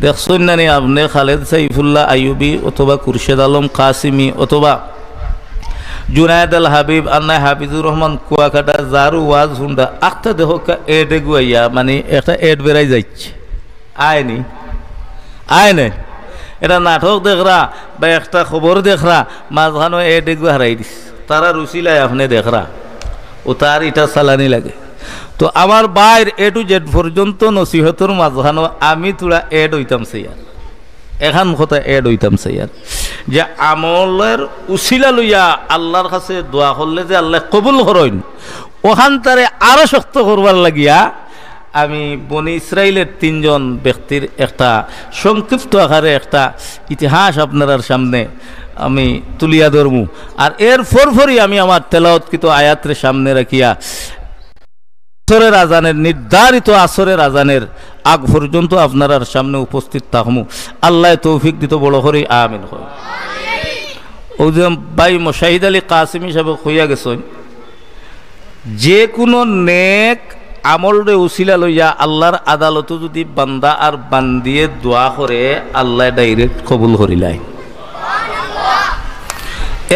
দেখছেন না নি আপনি খালেদ সাইফুল্লাহ আইয়ুবী অথবা খুরশেদ আলম কাসিমি অথবা জুনায়েদ আল হাবিব আন্না হাফিজুর রহমান কুয়াকাটা জারু ওয়াজ হুন্ডা আখটা দেখো এডে গুয়াইয়া মানে একটা এড বেড়াই যাচ্ছে আয়নি আয়নে এটা নাটক দেখরা বা একটা খবর দেখরা মাঝখানো এডে গু হারাই দিস তারা রুচিলাই আপনি দেখরা ও তার এটা চালানি লাগে। তো আমার বাইর এ টু জেড পর্যন্ত নসিহতর মাঝখানো আমি তোরা এড হইতাম সেইয়ার এখান কথা এড হইতাম সেইয়ার যে আমলের উসিলা লইয়া আল্লাহর কাছে দোয়া করলে যে আল্লাহ কবুল করেন ওখান তারে আরো শক্ত করবার লাগিয়া আমি বনি ইসরায়েলের 3 জন ব্যক্তির একটা সংক্ষিপ্ত আকারে একটা ইতিহাস আপনার সামনে আমি তুলিয়া ধরমু। আর এর ফরফরই আমি আমার তেলাওয়াতকৃত আয়াতের সামনে রাখিয়া আসরের আজানের নির্ধারিত আসরের আজানের আগ পর্যন্ত আপনার সামনে উপস্থিত থাকমু। আল্লাহ তৌফিক দিত বড় করে আমিন। ও যে ভাই মোশাহিদ আলী কাসিমি সাহেব হইয়া গেছেন যে কোনো নেক আমল রে উসিলা লইয়া আল্লাহর আদালতে যদি বান্দা আর বান্দিয়ে দোয়া করে আল্লাহ ডাইরেক্ট কবুল করিলাই।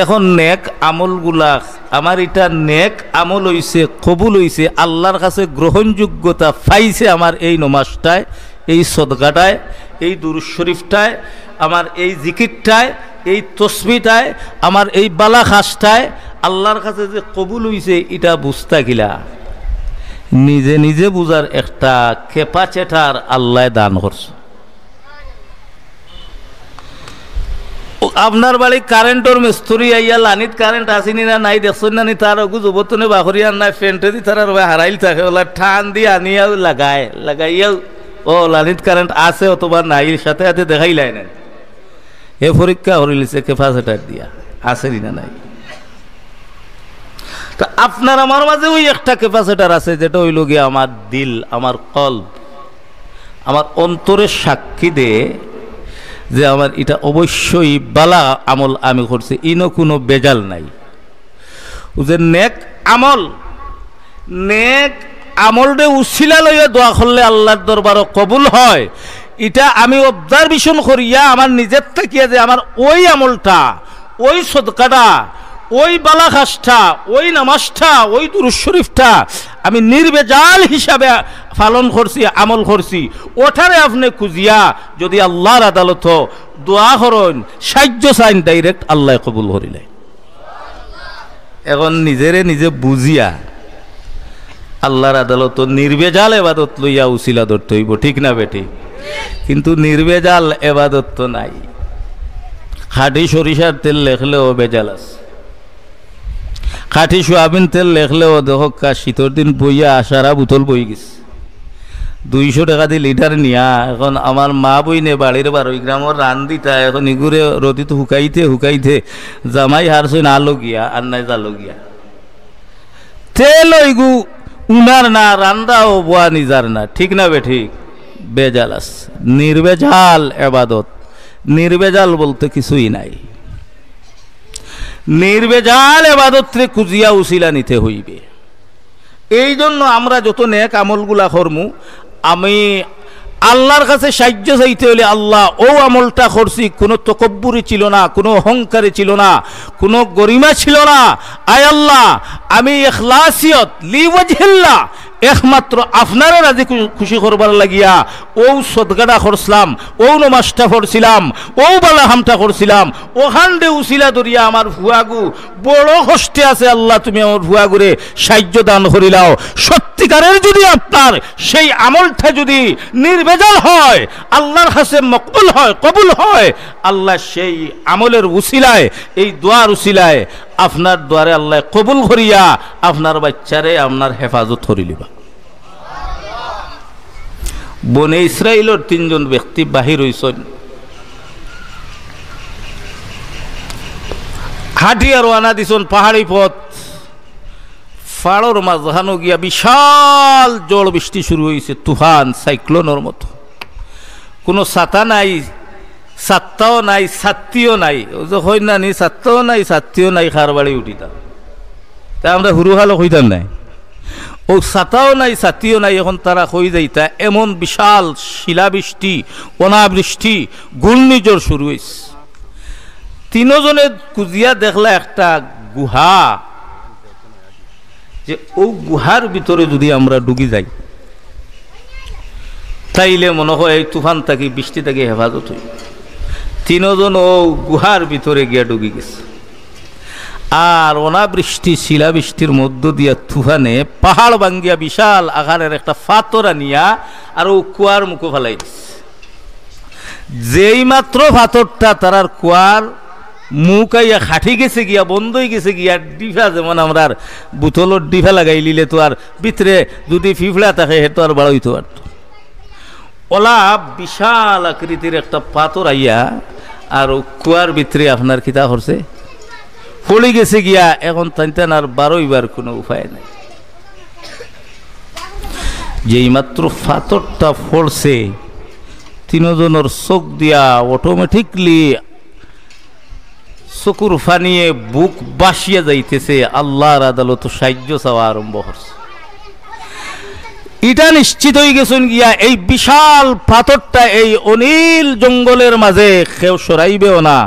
এখন নেক আমলগুলা আমার এটা নেক আমল হইছে কবুল হইছে আল্লাহর কাছে গ্রহণযোগ্যতা পাইছে আমার এই নমাজটায় এই সদকাটায় এই দুরূদ শরীফটায় আমার এই জিকিরটায় এই তসবিহটায় আমার এই বালা খাসটায় আল্লাহর কাছে যে কবুল হইছে এটা বুঝতা গিলা নিজে নিজে বুঝার একটা ক্যাপাসিটার আল্লাহ দান করছে। আপনার বাড়ি কারেন্টর মিস্ত্রি আইয়া লানিত কারেন্ট আসেনি না নাই দেখছেন না নি তার অগু যুবতনে বাহরিয়ার নাই ফেন্টে দি তার হারাইল থাকে ওলা ঠান দিয়ে আনিয়াও লাগাইয়াও ও লানিত কারেন্ট আছে অথবা নাই সাথে সাথে দেখাইলাই না এ পরীক্ষা করিলিছে ক্যাপাসিটার দিয়া আসেনি না নাই। তা আপনার আমার মাঝে ওই একটা ক্যাপাসিটার আছে যেটা হইল গিয়ে আমার দিল আমার কলব আমার অন্তরের সাক্ষী দে যে আমার এটা অবশ্যই বালা আমল আমি করছি ইনো কোনো বেজাল নাই। যে নেক আমলরে উসিলা লইয়া দোয়া করলে আল্লাহর দরবারও কবুল হয় এটা আমি অবজারভেশন করিয়া আমার নিজের থাকিয়া যে আমার ওই আমলটা ওই সদকাটা ওই বালা খাসটা ওই নামাজটা ওই দুরূদ শরীফটা আমি নির্বেজাল হিসাবে পালন করছি আমল করছি ওঠারে আপনি খুঁজিয়া যদি আল্লাহর আদালত দোয়া করেন সাহায্য চাইন ডাইরেক্ট আল্লাহ কবুল করিলে। এখন নিজেরে নিজে বুঝিয়া আল্লাহর আদালত নির্বেজাল এবাদত লইয়া উসিলা ধরতে হইব ঠিক না বেটি? কিন্তু নির্বেজাল এবাদত তো নাই। খাঁটি সরিষার তেল লেখলেও বেজাল আছে, খাঁটি সোয়াবিন তেল লেখলেও দেখো শীতের দিন বইয়া আসারা বোতল বই গেছে 200 টাকা দিয়ে লিটার নিয়া। এখন আমার মা বইনে বাড়ির 12 গ্রামের রান দিতা এখন ইগুরে রতিতে হুকাইতে জামাই হারছই না লগিয়া আর নাই জালগিয়া তেল ইগু উনার না রান্দাও বোয়া নিজার না ঠিক না বে ঠিক? বেজাল আছে। নির্বেজাল এবাদত নির্বেজাল বলতে কিছুই নাই। নির্বেজাল এবাদতরে খুঁজিয়া উসিলা নিতে হইবে। এই জন্য আমরা যত নেক আমলগুলা করমু আমি আল্লাহর কাছে সাহায্য চাইতে হলে আল্লাহ ও আমলটা করছি কোনো তকব্বুরি ছিল না, কোনো অহংকারী ছিল না, কোনো গরিমা ছিল না। আয় আল্লাহ আমি ইখলাসিয়ত লিওয়াজহিল্লাহ একমাত্র আপনারা রাজি খুশি করবার লাগিয়া ও সদকাটা করছিলাম, ও নমাজটা পড়ছিলাম, ও বালাহামটা করছিলাম, ওখান দে উসিলা ধরিয়া আমার ভুয়াগু বড় কষ্টে আছে আল্লাহ তুমি আমার ভুয়াগুরে সাহায্য দান করিলাও। সত্যিকারের যদি আপনার সেই আমলটা যদি নির্বেজাল হয় আল্লাহর কাছে মকবুল হয় কবুল হয় আল্লাহ সেই আমলের উসিলায় এই দোয়ার উসিলায় আপনার দ্বারে আল্লাহ কবুল করিয়া আপনার বাচ্চারে আপনার হেফাজত করিলিবা। বনে ইসরায়েলের 3 জন ব্যক্তি বাহির হইছেন হাঁটিয়া রওনা দিছেন পাহাড়ি পথ। ফাড়র মাঝখানো গিয়া বিশাল জল বৃষ্টি শুরু হয়েছে, তুফান সাইক্লোনের মতো। কোনো ছাতা নাই, ছাত্তাও নাই, ছাত্রীও নাই। হয় না নি ছাত্তাও নাই ছাত্রীও নাই, খার বাড়ি উঠিতাম তা আমরা হুরু হালো হইতাম নাই। ও ছাতাও নাই ছাতিও নাই, এখন তারা হয়ে যাইতা এমন বিশাল শিলাবৃষ্টি, অনাবৃষ্টি, ঘূর্ণিঝড় শুরু হয়েছে। তিনজনে কুজিয়া দেখলা একটা গুহা, যে ও গুহার ভিতরে যদি আমরা ডুবি যাই তাইলে মনে হয় এই তুফান থাকি বৃষ্টি থেকে হেফাজত হই। তিনজন ও গুহার ভিতরে গিয়া ডুবি গেছে। আর অনাবৃষ্টি শিলাবৃষ্টির মধ্য দিয়া তুফানে পাহাড় ভাঙ্গিয়া বিশাল আকারের একটা ফাতরা নিয়া আর ও কুয়ার মুখো ফেলাই দিচ্ছে। যেই মাত্র ফাতরটা তারার কুয়ার মুখ আইয়া খাটি গেছে গিয়া, বন্ধ হয়ে গেছে গিয়া, ডিফা যেমন আমরা বোতলের ডিফা লাগাই লিলে তো আর ভিতরে যদি ফিফড়া থাকে সে তো আর বড় হইতে পারত। ওলা বিশাল আকৃতির একটা পাথর আইয়া আর কুয়ার ভিতরে আপনার কিতা করছে, পড়ে গেছে গিয়া। এখন টানটান আর বারোইবার কোনো উপায় নাই। যেই মাত্র পাথরটা পড়ছে তিনজনের চোখ দিয়া অটোমেটিকলি চকুর ফানিয়ে বুক বাসিয়া যাইতেছে, আল্লাহর আদালত সাহায্য চাওয়া আরম্ভ করছে। এটা নিশ্চিত হয়ে গেছেন গিয়া এই বিশাল পাথরটা এই অনিল জঙ্গলের মাঝে কেউ সরাইবেও না,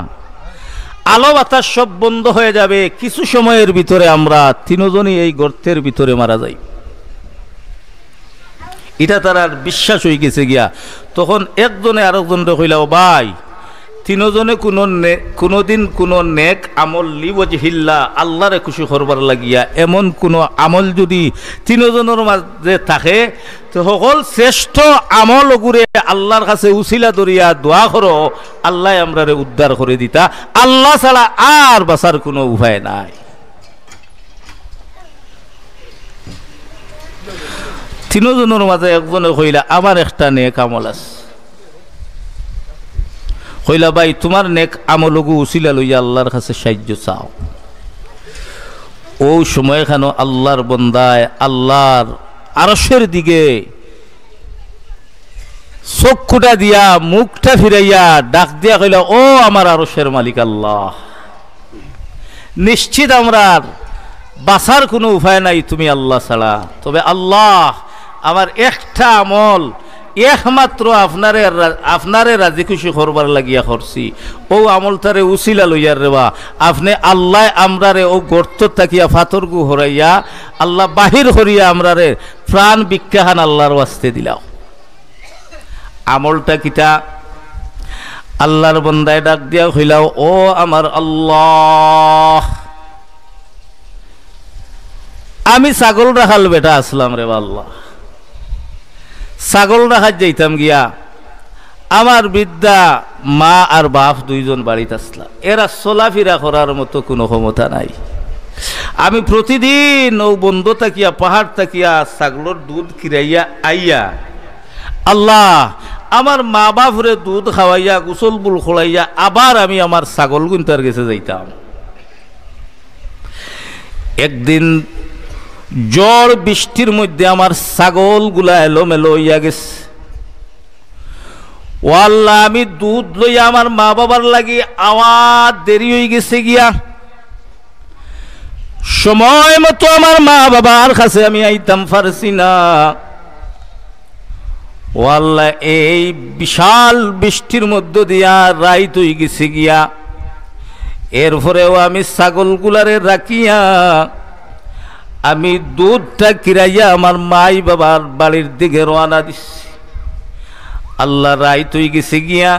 আলো বাতাস সব বন্ধ হয়ে যাবে। কিছু সময়ের ভিতরে আমরা তিনজনই এই গর্তের ভিতরে মারা যাই। এটা তার বিশ্বাস হয়ে গেছে গিয়া। তখন একজনে আরেকজনকে কইলা, ও ভাই, তিনজনে কোনোদিন কোনো নেক আমল লিওয়াজহিল্লাহ, আল্লাহরে খুশি করবার লাগিয়া এমন কোনো আমল যদি তিনজনের মাঝে থাকে তো সকল শ্রেষ্ঠ আমল ওগুরে আল্লাহর কাছে উসিলা ধরিয়া দোয়া করো, আল্লাহ আমরারে উদ্ধার করে দিতা। আল্লাহ ছাড়া আর বাঁচার কোনো উপায় নাই। তিনজনের মাঝে একজনে কইলা, আমার একটা নেক আমল আছে। কইলা, ভাই তোমার নেক আমলগু উসিলা লইয়া আল্লাহর কাছে সাহায্য চাও। ও সময় খানো আল্লাহর বন্দায় আল্লাহর আরশের দিকে চক্ষুটা দিয়া মুখটা ফিরাইয়া ডাক দিয়া কইলা, ও আমার আরশের মালিক আল্লাহ, নিশ্চিত আমরা বাঁচার কোনো উপায় নাই তুমি আল্লাহ ছাড়া। তবে আল্লাহ, আমার একটা আমল একমাত্র আপনারে রাজি খুশি করবার লাগিয়া করছি, ও আমলটারে উসিলা লইয়ার রেবা আপনি আল্লাহ আমরারে ও গর্ত থাকিয়া ফাতরগু হরাইয়া আল্লাহ বাহির হরিয়া আমরারে প্রাণ বিজ্ঞাহান আল্লাহর ওয়াস্তে দিলাও। আমলটা কিতা? আল্লাহর বন্দায় ডাক দিয়া হইলাও, ও আমার আল্লাহ, আমি ছাগল রাখাল বেটা আসলাম রে আল্লাহ, ছাগল রাখার যাইতাম গিয়া আমার বৃদ্ধা মা আর বাপ দুইজন বাড়িতে আসলাম, এরা চলাফেরা করার মতো কোনো ক্ষমতা নাই। আমি প্রতিদিন ও বন্ধ থাকিয়া পাহাড় থাকিয়া ছাগলের দুধ কিরাইয়া আইয়া আল্লাহ আমার মা বাপরে দুধ খাওয়াইয়া গোসল বুল খোলাইয়া আবার আমি আমার ছাগল গুনতার গেছে যাইতাম। একদিন ঝড় বৃষ্টির মধ্যে আমার ছাগল গুলা এলোমেলো হইয়া গেছে। ও আল্লাহ, আমি দুধ লইয়া আমার মা বাবার লাগি আওয়াজ দেরি হয়ে গেছে গিয়া, সময় মতো আমার মা বাবার কাছে আমি আইতাম পারছি না। ও আল্লাহ, এই বিশাল বৃষ্টির মধ্য দিয়া রাইত হয়ে গেছে গিয়া, এরপরেও আমি ছাগলগুলারে রাখিয়া আমি দুধটা কিরাইয়া আমার মাই বাবার বাড়ির দিকে রওনা দিচ্ছি। আল্লাহ, রাইত হয়ে গেছে গিয়া,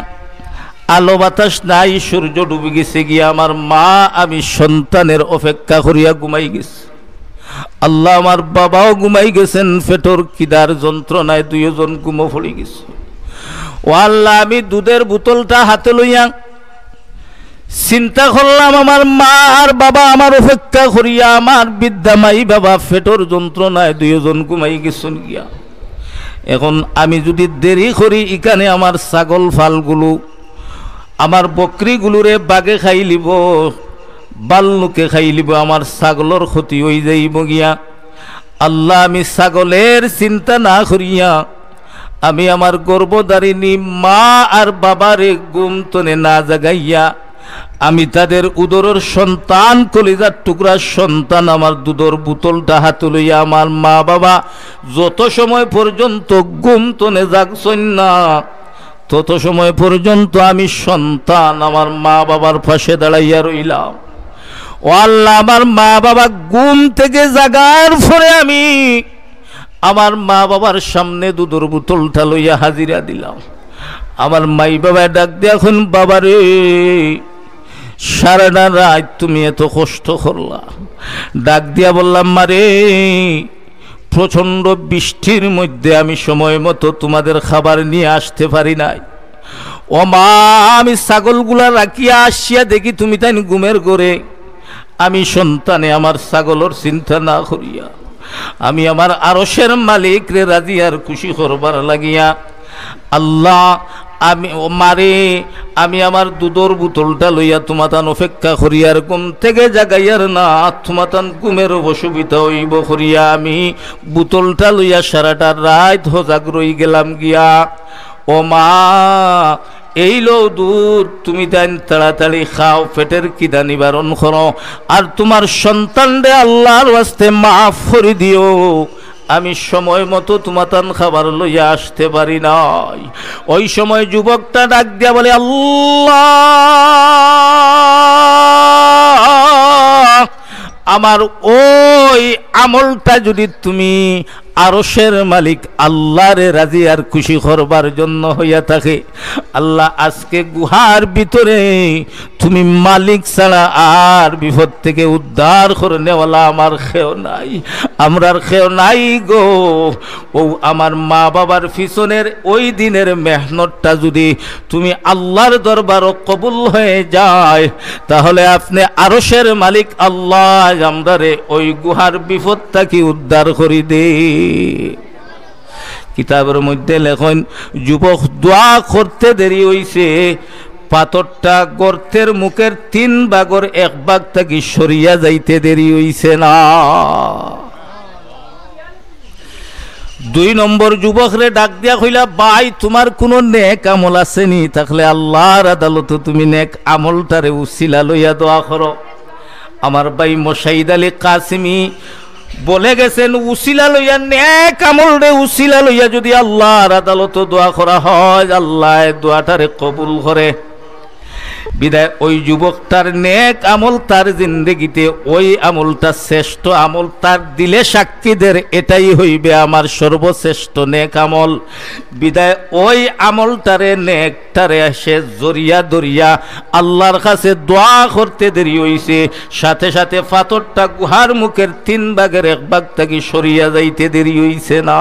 আলো বাতাস নাই, সূর্য ডুবে গেছে গিয়া, আমার মা আমি সন্তানের অপেক্ষা করিয়া ঘুমাই গেছি। আল্লাহ, আমার বাবাও ঘুমাই গেছেন, পেটর কিদার যন্ত্রণায় দুইজন ঘুমো পড়ে গেছে। ও আল্লাহ, আমি দুধের বোতলটা হাতে লইয়া চিন্তা করলাম আমার মা আর বাবা আমার অপেক্ষা করিয়া, আমার বৃদ্ধা মাই বাবা পেটর যন্ত্রণায় দুইজন ঘুমাই গেছেন গিয়া। এখন আমি যদি দেরি করি, এখানে আমার ছাগল ফালগুলো আমার বকরিগুলোরে বাগে খাই লিব, বাল্লুকে খাই লিব, আমার ছাগলের ক্ষতি হয়ে যাইব গিয়া। আল্লাহ, আমি ছাগলের চিন্তা না করিয়া আমি আমার গর্ভধারিণী মা আর বাবারে ঘুম তনে না জাগাইয়া আমি তাদের উদরের সন্তান, কলিজার টুকরার সন্তান, আমার দুধের বোতলটা হাতে লইয়া আমার মা বাবা যত সময় পর্যন্ত ঘুম তনে জাগছেন না, তত সময় পর্যন্ত আমি সন্তান আমার মা বাবার পাশে দাঁড়াইয়া রইলাম। ও আল্লাহ, আমার মা বাবা ঘুম থেকে জাগার পরে আমি আমার মা বাবার সামনে দুধের বোতলটা লইয়া হাজিরা দিলাম। আমার মাই বাবা ডাক দিয়ে, এখন বাবারে সারাটা রাত তুমি এত কষ্ট করলা। ডাক দিয়া বললাম, মারে প্রচণ্ড বৃষ্টির মধ্যে আমি সময় মতো তোমাদের খাবার নিয়ে আসতে পারি নাই। ও মা, আমি ছাগলগুলা রাখিয়া আসিয়া দেখি তুমি তাই ঘুমের ঘরে। আমি সন্তানে আমার ছাগলের চিন্তা না করিয়া আমি আমার আরশের মালিক রে রাজি আর খুশি করবার লাগিয়া আল্লাহ আমি মারে আমি আমার দুধের বোতলটা লইয়া তোমাতান অপেক্ষা করিয়ার ঘুম থেকে জাগাইয়ার না তোমাতান ঘুমের অসুবিধা হইব করিয়া আমি বোতলটা লইয়া সারাটা রাত হজাগ রই গেলাম গিয়া। ও মা, এই লো দুধ, তুমি তাই তাড়াতাড়ি খাও, পেটের খিদা নিবারণ করো, আর তোমার সন্তানরে আল্লাহর ওয়াস্তে মাফ করে দিও। আমি সময় মতো তোমাতান খাবার লইয়া আসতে পারি নাই। ওই সময় যুবকটা ডাক দিয়া বলে, আল্লাহ, আমার ওই আমলটা যদি তুমি আরশের মালিক আল্লাহরে রাজি আর খুশি করবার জন্য হইয়া থাকে, আল্লাহ আজকে গুহার ভিতরে তুমি মালিক ছাড়া আর বিপদ থেকে উদ্ধার করে নেওয়ালা আমার খেও নাই, আমরার খেও নাই গো। ও আমার মা বাবার পিছনের ওই দিনের মেহনতটা যদি তুমি আল্লাহর দরবারও কবুল হয়ে যায়, তাহলে আপনি আরশের মালিক আল্লাহ আমরারে ওই গুহার বিপদটা কি উদ্ধার করি দে। কিতাবের মধ্যে লেখন, যুবক দোয়া করতে দেরি হইছে, পাথরটা গর্তের মুখের 3 ভাগের 1 ভাগ থাকি সরিয়া যাইতে দেরি হইছে না। 2 নম্বর যুবকরে ডাক দিয়া কইলা, ভাই তোমার কোনো নেক আমল আসেনি? তাহলে আল্লাহর আদালতে তুমি নেক আমলটারে উসিলা লইয়া দোয়া করো। আমার ভাই মোশাহিদ আলী কাসিমি বলে গেছেন, উসিলা লইয়া নেক আমল রে উসিলা লইয়া যদি আল্লাহর আদালতে দোয়া করা হয়, আল্লাহ দোয়াটারে কবুল করে। বিদায় ওই যুবকটার নেক আমল তার জিন্দগিতে ওই আমলটা শ্রেষ্ঠ আমল, তার দিলে সাক্ষীদের এটাই হইবে আমার সর্বশ্রেষ্ঠ নেক আমল। বিদায় ওই আমলটারে নেকটারে সে জরিয়া দরিয়া আল্লাহর কাছে দোয়া করতে দেরি হইছে, সাথে সাথে পাথরটা গুহার মুখের 3 ভাগের 1 ভাগ থাকি সরিয়া যাইতে দেরি হইছে না।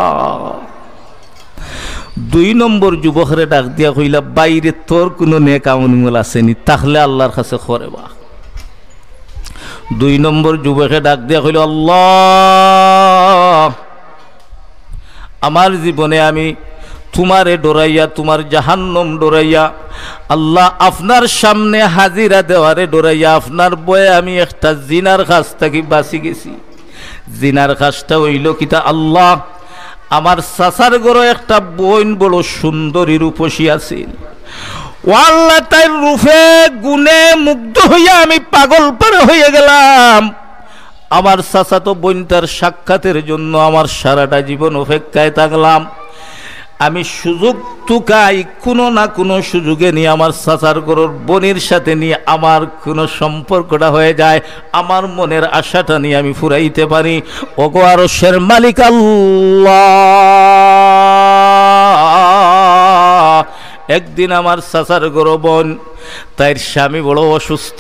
2 নম্বর যুবকরে ডাক দিয়া কইলা, বাইরে তোর কোনো নেক আমল আসেনি? তাহলে আল্লাহর কাছে করেবা। 2 নম্বর যুবকে ডাক দিয়া কইল, আল্লাহ, আমার জীবনে আমি তোমারে ডরাইয়া, তোমার জাহান্নাম ডরাইয়া, আল্লাহ আপনার সামনে হাজিরা দেওয়ারে ডরাইয়া, আপনার বয়ে আমি একটা জিনার কাছ থেকে বাঁচি গেছি। জিনার কাজটা হইল কিতা, আল্লাহ আমার চাচার ঘরে একটা বোন বড় সুন্দরী রূপসী আছিল, ও আল্লাহ তাই রূপে গুণে মুগ্ধ হইয়া আমি পাগল পারে হয়ে গেলাম। আমার চাচাতো বোনটার সাক্ষাতের জন্য আমার সারাটা জীবন অপেক্ষায় থাকলাম। আমি সুযোগ টুকাই, কোনো না কোনো সুযোগে নিয়ে আমার চাচার ঘরের বোনের সাথে নিয়ে আমার কোনো সম্পর্কটা হয়ে যায়, আমার মনের আশাটা নিয়ে আমি ফুরাইতে পারি। ওগো আরশের মালিক আল্লাহ, একদিন আমার চাচার ঘর বোন, তাই স্বামী বড় অসুস্থ,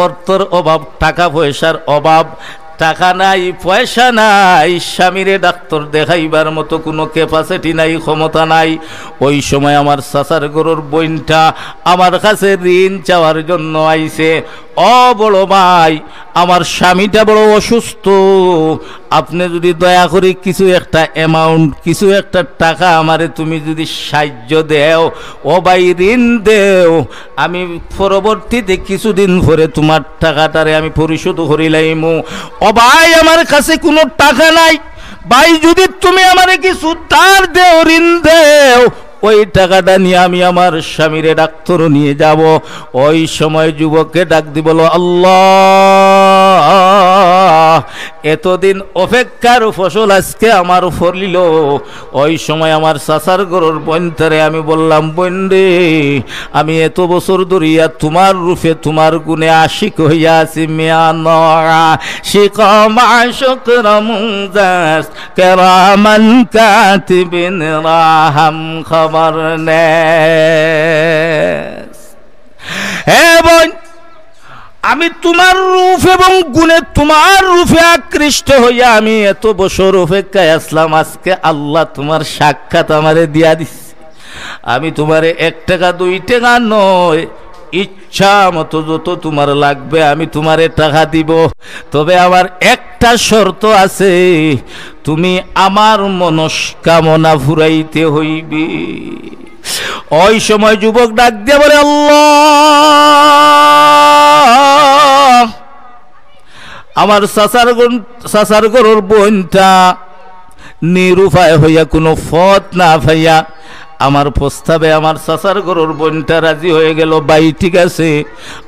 অর্থর অভাব, টাকা পয়সার অভাব, টাকা নাই পয়সা নাই, স্বামীরে ডাক্তার দেখাইবার মতো কোনো ক্যাপাসিটি নাই, ক্ষমতা নাই। ওই সময় আমার চাচার ঘরের বোনটা আমার কাছে ঋণ চাওয়ার জন্য আইছে, ও বড় ভাই আমার স্বামীটা বড় অসুস্থ, আপনি যদি দয়া করে কিছু একটা অ্যামাউন্ট, কিছু একটা টাকা আমারে তুমি যদি সাহায্য দেও, ও ভাই ঋণ দেও, আমি পরবর্তীতে কিছুদিন পরে তোমার টাকাটারে আমি পরিশোধ করিলাইমু। ও ভাই আমার কাছে কোনো টাকা নাই, ভাই যদি তুমি আমারে কিছু ধার দেও, ঋণ দেও, ওই টাকাটা নিয়ে আমি আমার স্বামীরে ডাক্তার নিয়ে যাব। ওই সময় যুবককে ডাক দি বলো, আল্লাহ এতদিন অপেক্ষার ফসল আজকে আমার ফলিল। ওই সময় আমার চাচার গরুর বইনটারে আমি বললাম, বোন রে, আমি এত বছর ধরিয়া তোমার রূপে তোমার গুণে আশিক হইয়া আছি। মিয়া নরা শিকমা শুকরমুজাস কেরামান কাতিবিন রাহাম খবর নেস। হে বোন, আমি তোমার রূপ এবং গুণে তোমার রূপে আকৃষ্ট হইয়া আমি এত বছর অপেক্ষায় আসলাম। আজকে আল্লাহ তোমার সাক্ষাৎ আমারে দিয়া দিচ্ছে। আমি তোমারে 1 টাকা 2 টাকা নয়, ইচ্ছা মতো যত তোমার লাগবে আমি তোমারে টাকা দিব। তবে আমার একটা শর্ত আছে, তুমি আমার মনস্কামনা ফুরাইতে হইবে। ওই সময় যুবক ডাক দিয়ে বলে, আল্লাহ আমার চাচার গরুর বোনটা নিরুপায় হইয়া কোনো পথ না পাইয়া আমার প্রস্তাবে আমার চাচার গরুর বোনটা রাজি হয়ে গেল। ভাই ঠিক আছে,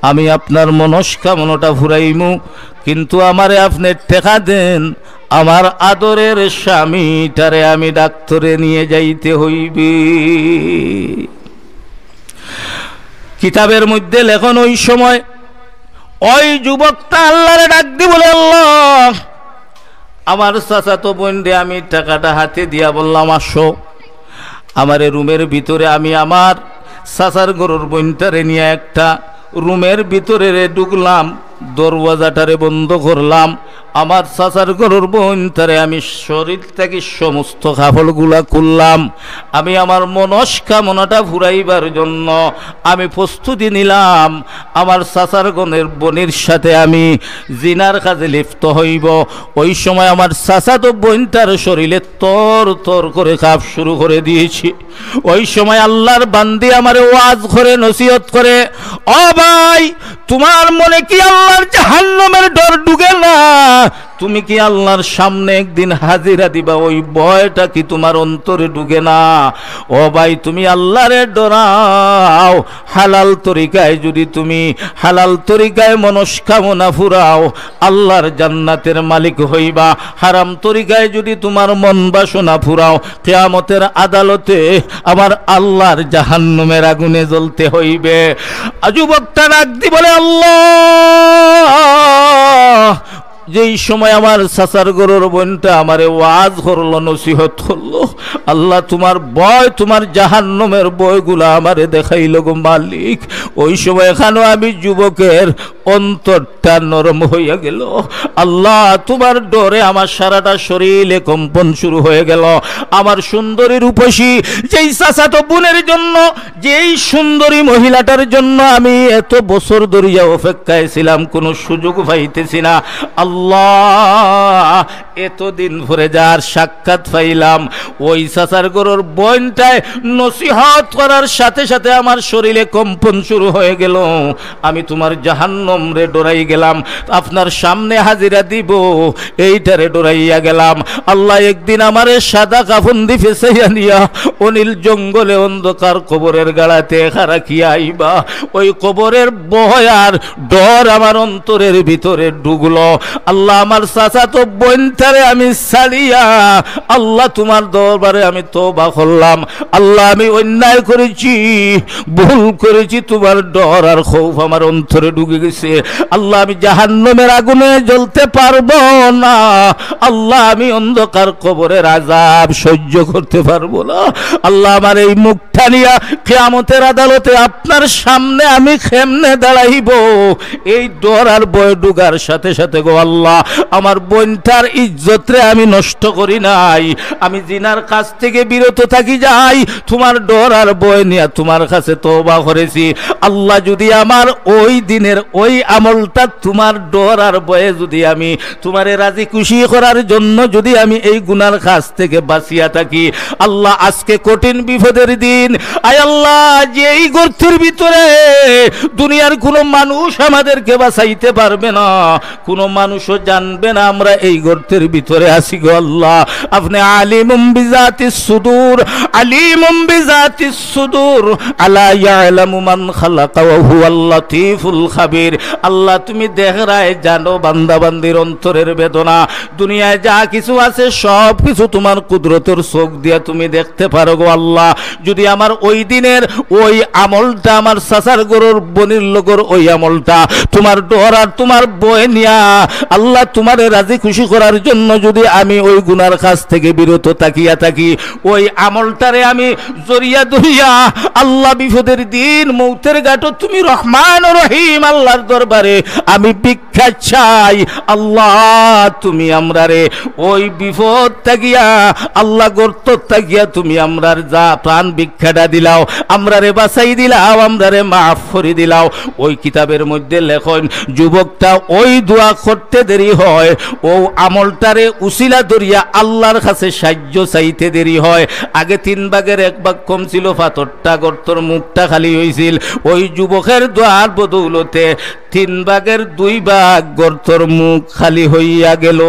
আমি আপনার মনস্কামনাটা ফুরাইমু, কিন্তু আমারে আপনি টাকা দেন, আমার আদরের স্বামীটারে আমি ডাক্তারে নিয়ে যাইতে হইবে। কিতাবের মধ্যে লেখন ওই সময় ওই যুবকটা আল্লাহরে ডাক দি বলে, আল্লাহ আমার চাচাতো বোন রে আমি টাকাটা হাতে দিয়া বললাম, আসো আমার রুমের ভিতরে। আমি আমার চাচার গরুর বোনটারে নিয়ে একটা রুমের ভিতরে ঢুকলাম, দরওয়াজাটারে বন্ধ করলাম। আমার চাচার গরুর বোনটারে আমি শরীর থেকে সমস্ত কাপড়গুলা খুললাম। আমি আমার মনস্কামনাটা ফুরাইবার জন্য আমি প্রস্তুতি নিলাম। আমার চাচার বোনের সাথে আমি জিনার কাজে লিপ্ত হইব। ওই সময় আমার চাচাতো বোনটার শরীরে তর তর করে কাঁপ শুরু করে দিয়েছি। ওই সময় আল্লাহর বান্দি আমারে ওয়াজ করে নসিহত করে, ও ভাই তোমার মনে কি আল্লাহর জাহান্নামের ডর ঢুকে না? তুমি কি আল্লাহর সামনে একদিন হাজিরা দিবা, ওই ভয়টা কি তোমার অন্তরে ঢুকে না? ও ভাই তুমি আল্লাহরে ডরাও। হালাল তরিকায় যদি তুমি হালাল তরিকায় মনস্কামনা ফুরাও, আল্লাহর জান্নাতের মালিক হইবা। হারাম তরিকায় যদি তোমার মন বাসনা ফুরাও, কিয়ামতের আদালতে আবার আল্লাহর জাহান্নামের আগুনে জ্বলতে হইবে। যুবকটা ডাক দি বলে, আল্লাহ যেই সময় আমার চাচার গরুর বোনটা আমারে ওয়াজ করলো, নসিহত করলো, আল্লাহ তোমার ভয়, তোমার জাহান্নামের ভয়গুলা আমারে দেখাইল গো মালিক। ওই সময় এখানেও আমি যুবকের অন্তরটা নরম হইয়া গেল। আল্লাহ তোমার ডরে আমার সারাটা শরীরে কম্পন শুরু হয়ে গেল। আমার সুন্দরী রূপসী যেই চাচাতো বোনের জন্য, যেই সুন্দরী মহিলাটার জন্য আমি এত বছর ধরিয়া অপেক্ষায় ছিলাম, কোনো সুযোগ পাইতেছি না। আল্লাহ এতদিন পরে যার সাক্ষাৎ পাইলাম, ওই চাচার গরুর বোনটায় নসিহত করার সাথে সাথে আমার শরীরে কম্পন শুরু হয়ে গেল। আমি তোমার জাহান্নাম রে ডরাই গেলাম, আপনার সামনে হাজিরা দিব এইটারে ডরাইয়া গেলাম। আল্লাহ একদিন আমারে সাদা কাফন দি ফেসাইয়া নিয়া অনিল জঙ্গলে অন্ধকার কবরের গাড়াতে রাখিয়া আইবা। ওই কবরের ভয় আর ডর আমার অন্তরের ভিতরে ঢুকলো। আল্লাহ আমার চাচাতো বোনটারে আমি ছাড়িয়া আল্লাহ তোমার দরবারে আমি তওবা করলাম। আল্লাহ আমি অন্যায় করেছি, ভুল করেছি, তোমার ডর আর খৌফ আমার অন্তরে ঢুকে গেছে। আল্লাহ আমি জাহান্নামের আগুনে জ্বলতে পারবো না। আল্লাহ আমি অন্ধকার কবরের আযাব সহ্য করতে পারবো না। আল্লাহ আমার এই মুখটা নিয়া কিয়ামতের আদালতে আপনার সামনে আমি কেমনে দাঁড়াইব, এই ডর আর ভয় ঢুকার সাথে সাথে গো আল্লাহ আমার বোনটার ইজ্জতরে আমি নষ্ট করি নাই, আমি জিনার কাছ থেকে বিরত থাকি যাই, তোমার ডর আর ভয় নিয়ে তোমার কাছে তওবা করেছি। আল্লাহ যদি আমার ওই দিনের ওই আমলটা তোমার ডর আর ভয়ে যদি আমি তোমারে রাজি খুশি করার জন্য যদি আমি এই গুনার কাছ থেকে বাঁচিয়া থাকি, আল্লাহ আজকে কঠিন বিপদের দিন, আয় আল্লাহ যে এই গর্তের ভিতরে দুনিয়ার কোনো মানুষ আমাদেরকে বাঁচাইতে পারবে না, কোনো মানুষ মানুষও জানবে না আমরা এই গর্তের ভিতরে আছি গো আল্লাহ। আপনি আলিমুম বিজাতিস সুদূর, আলিমুম বিজাতিস সুদূর, আলা ইয়ালামু মান খালাকা ওয়া হুয়াল লাতীফুল খাবীর। আল্লাহ তুমি দেখরায় জানো বান্দা বান্দির অন্তরের বেদনা। দুনিয়ায় যা কিছু আছে সব কিছু তোমার কুদরতের চোখ দিয়া তুমি দেখতে পারো গো আল্লাহ। যদি আমার ওই দিনের ওই আমলটা, আমার চাচার গরুর বনির লগর ওই আমলটা তোমার ডর আর তোমার বয় নিয়া আল্লাহ তোমারে রাজি খুশি করার জন্য যদি আমি ওই গুনার কাছ থেকে বিরত তাকিয়া থাকি, ওই আমলটারে আমি জরিয়া ধরিয়া আল্লাহ বিপদের দিন মৌতের ঘাটও তুমি রহমান ও রহিম আল্লাহর দরবারে আমি ভিক্ষা চাই। আল্লাহ তুমি আমরারে ওই বিপদ তাকিয়া আল্লাহ গর্ত তাকিয়া তুমি আমরার যা প্রাণ ভিক্ষাটা দিলাও, আমরারে বাঁচাই দিলাও, আমরারে মাফ করে দিলাও। ওই কিতাবের মধ্যে লেখন যুবকটা ওই দোয়া করতে দেরি হয়, ও আমলটারে উসিলা ধরিয়া আল্লাহর কাছে সাহায্য চাইতে দেরি হয়। আগে 3 ভাগের 1 ভাগ কম ছিল, পাথরটা গর্তর মুখটা খালি হয়েছিল। ওই যুবকের দোয়ার বদৌলতে 3 ভাগের 2 ভাগ গর্তর মুখ খালি হইয়া গেল।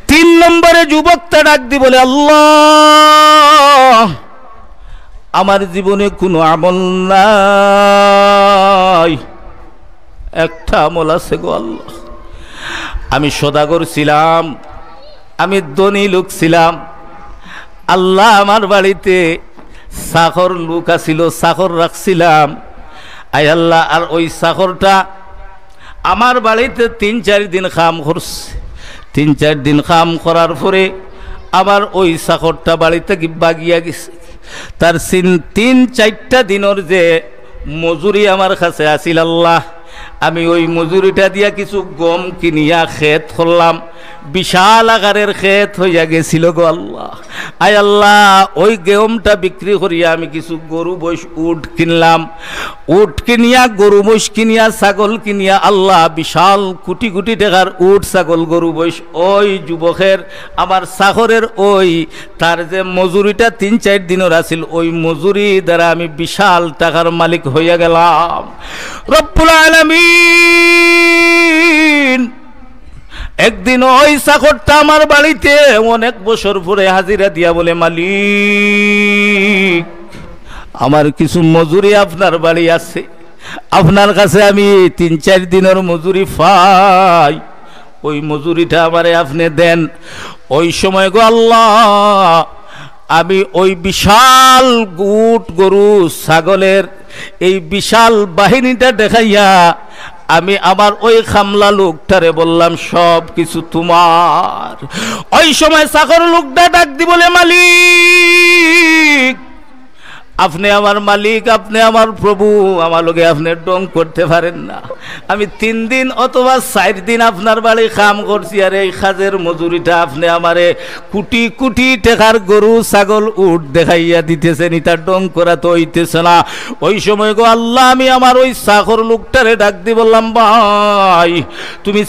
3 নম্বরে যুবকটা ডাক দি বলে, আল্লাহ আমার জীবনে কোনো আমল নাই, একটা আমল আছে গো আল্লাহ। আমি সদাগর ছিলাম, আমি ধনী লোক ছিলাম। আল্লাহ আমার বাড়িতে চাকর লোক আছিল, চাকর রাখছিলাম। আয় আল্লাহ, আর ওই চাকরটা আমার বাড়িতে 3-4 দিন কাম করছে। 3-4 দিন কাম করার পরে আবার ওই চাকরটা বাড়ি থেকে বাগিয়া গেছে। তার 3-4টা দিনের যে মজুরি আমার কাছে আসিল, আল্লাহ আমি ওই মজুরিটা দিয়া কিছু গম কিনিয়া ক্ষেত করলাম। বিশাল আকারের ক্ষেত হইয়া গেছিল গো আল্লাহ। আয় আল্লাহ, ওই গমটা বিক্রি করিয়া আমি কিছু গরু বৈশ উট কিনলাম। উট কিনিয়া, গরু বৈশ কিনিয়া, ছাগল কিনিয়া, আল্লাহ বিশাল কোটি কোটি টাকার উট ছাগল গরু বৈশ ওই যুবকের আমার চাকরের ওই তার যে মজুরিটা 3-4 দিনের আছিল, ওই মজুরি দ্বারা আমি বিশাল টাকার মালিক হইয়া গেলাম। রব্বুল আলামিন একদিন ওই চাকরটা আমার বাড়িতে অনেক বছর পরে হাজিরা দিয়া বলে, মালিক আমার কিছু মজুরি আপনার বাড়ি আছে, আপনার কাছে আমি 3-4 দিনের মজুরি পাই, ওই মজুরিটা আমারে আপনি দেন। ওই সময় গো আল্লাহ আমি ওই বিশাল উট গরু ছাগলের এই বিশাল বাহিনীটা দেখাইয়া আমি আমার ওই খামলা লোকটারে বললাম, সব কিছু তোমার। ওই সময় চাকর লোকটা ডাক দি বলে, মালিক আপনি আমার মালিক, আপনি আমার প্রভু, আমার লোকে আপনি ডং করতে পারেন না। আমি 3 দিন অথবা 4 দিন আপনার বাড়ি কাম করছি, আর এই কাজের মজুরিটা আপনি আমারে কোটি কোটি টাকার গরু ছাগল উট দেখাইয়া দিতেছেন, এটা ডং করা তো হইতেছে না। ওই সময় গো আল্লাহ আমি আমার ওই চাকর লোকটারে ডাক দি বললাম, ভাই তুমি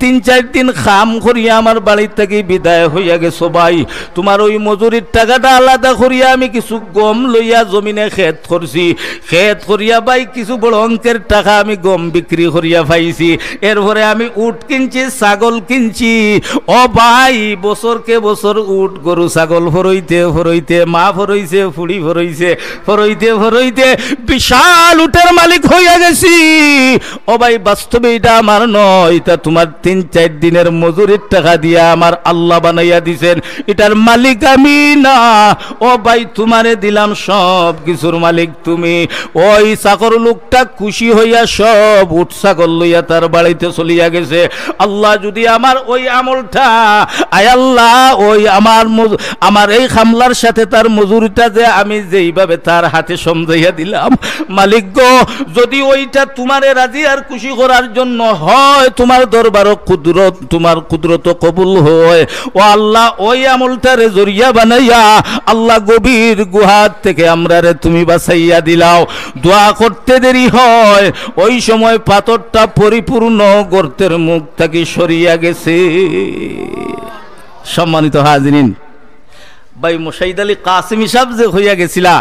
3-4 দিন কাম করিয়া আমার বাড়ির থেকে বিদায় হইয়া গেছো ভাই, তোমার ওই মজুরির টাকাটা আলাদা করিয়া আমি কিছু গম লইয়া জমিনে ক্ষেত করছি, ক্ষেত করিয়া ভাই কিছু বড় অঙ্কের টাকা আমি গম বিক্রি করিয়া পাইছি। এরপরে আমি উট কিনছি, ছাগল কিনছি। ও ভাই বছরকে বছর উট গরু ছাগল ফরইতে ফরইতে মা ফরইছে, ফুড়ি ফরইছে, ফরইতে ফরইতে বিশাল উটের মালিক হইয়া গেছি। ও ভাই বাস্তবে এটা আমার নয়, এটা তোমার 3-4 দিনের মজুরির টাকা দিয়া আমার আল্লাহ বানাইয়া দিছেন, এটার মালিক আমি না। ও ভাই তোমারে দিলাম, সব কিছুর মালিক তুমি। ওই চাকর লোকটা খুশি হইয়া সব উট ছাগল লইয়া তার বাড়িতে চলিয়া গেছে। আল্লাহ যদি আমার ওই আমলটা, আয় আল্লাহ ওই আমার এই খামলার সাথে তার মজুরিটা যে আমি যেইভাবে তার হাতে সমঝাইয়া দিলাম, মালিক গো যদি ওইটা তোমারে রাজি আর খুশি করার জন্য হয়, তোমার দরবারও কুদরত, তোমার কুদরত কবুল হয়। ও আল্লাহ ওই আমলটারে জরিয়া বানাইয়া আল্লাহ গভীর গুহার থেকে আমরারে তুমি বাঁচাইয়া দিলাও। দোয়া করতে দেরি হয়, ওই সময় পাথরটা পরিপূর্ণ গর্তের মুখ থেকে সরিয়া গেছে। সম্মানিত হাজরিন, ভাই মুশাহিদ আলী কাসিমি সাহেব যে হইয়া গেছিলা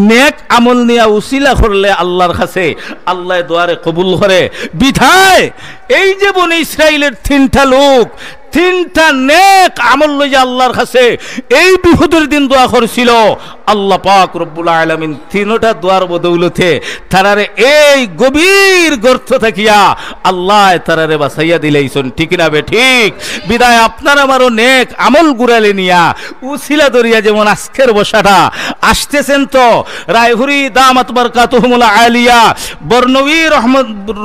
নেক আমল নিয়া উসিলা করলে আল্লাহর কাছে আল্লাহ দোয়ারে কবুল করে বিধায় এই যে বনি ইসরাইলের তিনটা লোক তিনটা নেক আমল লইয়া আল্লাহর কাছে এই বিপদের দিন দোয়া করছিল আল্লাহ পাক রব্বুল আলামিন তিনটা দোয়ার বদৌলতে তারারে এই গভীর গর্ত থাকিয়া আল্লাহ তারারে বাঁচাইয়া দিলেইছেন ঠিক না বে ঠিক বিদায় আপনার আমারও নেক আমল গুড়ালে নিয়া উসিলা দরিয়া যেমন আজকের বসাটা আসতেছেন তো রায়হুরি দামাত বারকাতুহুমুল আলিয়া বর্নবী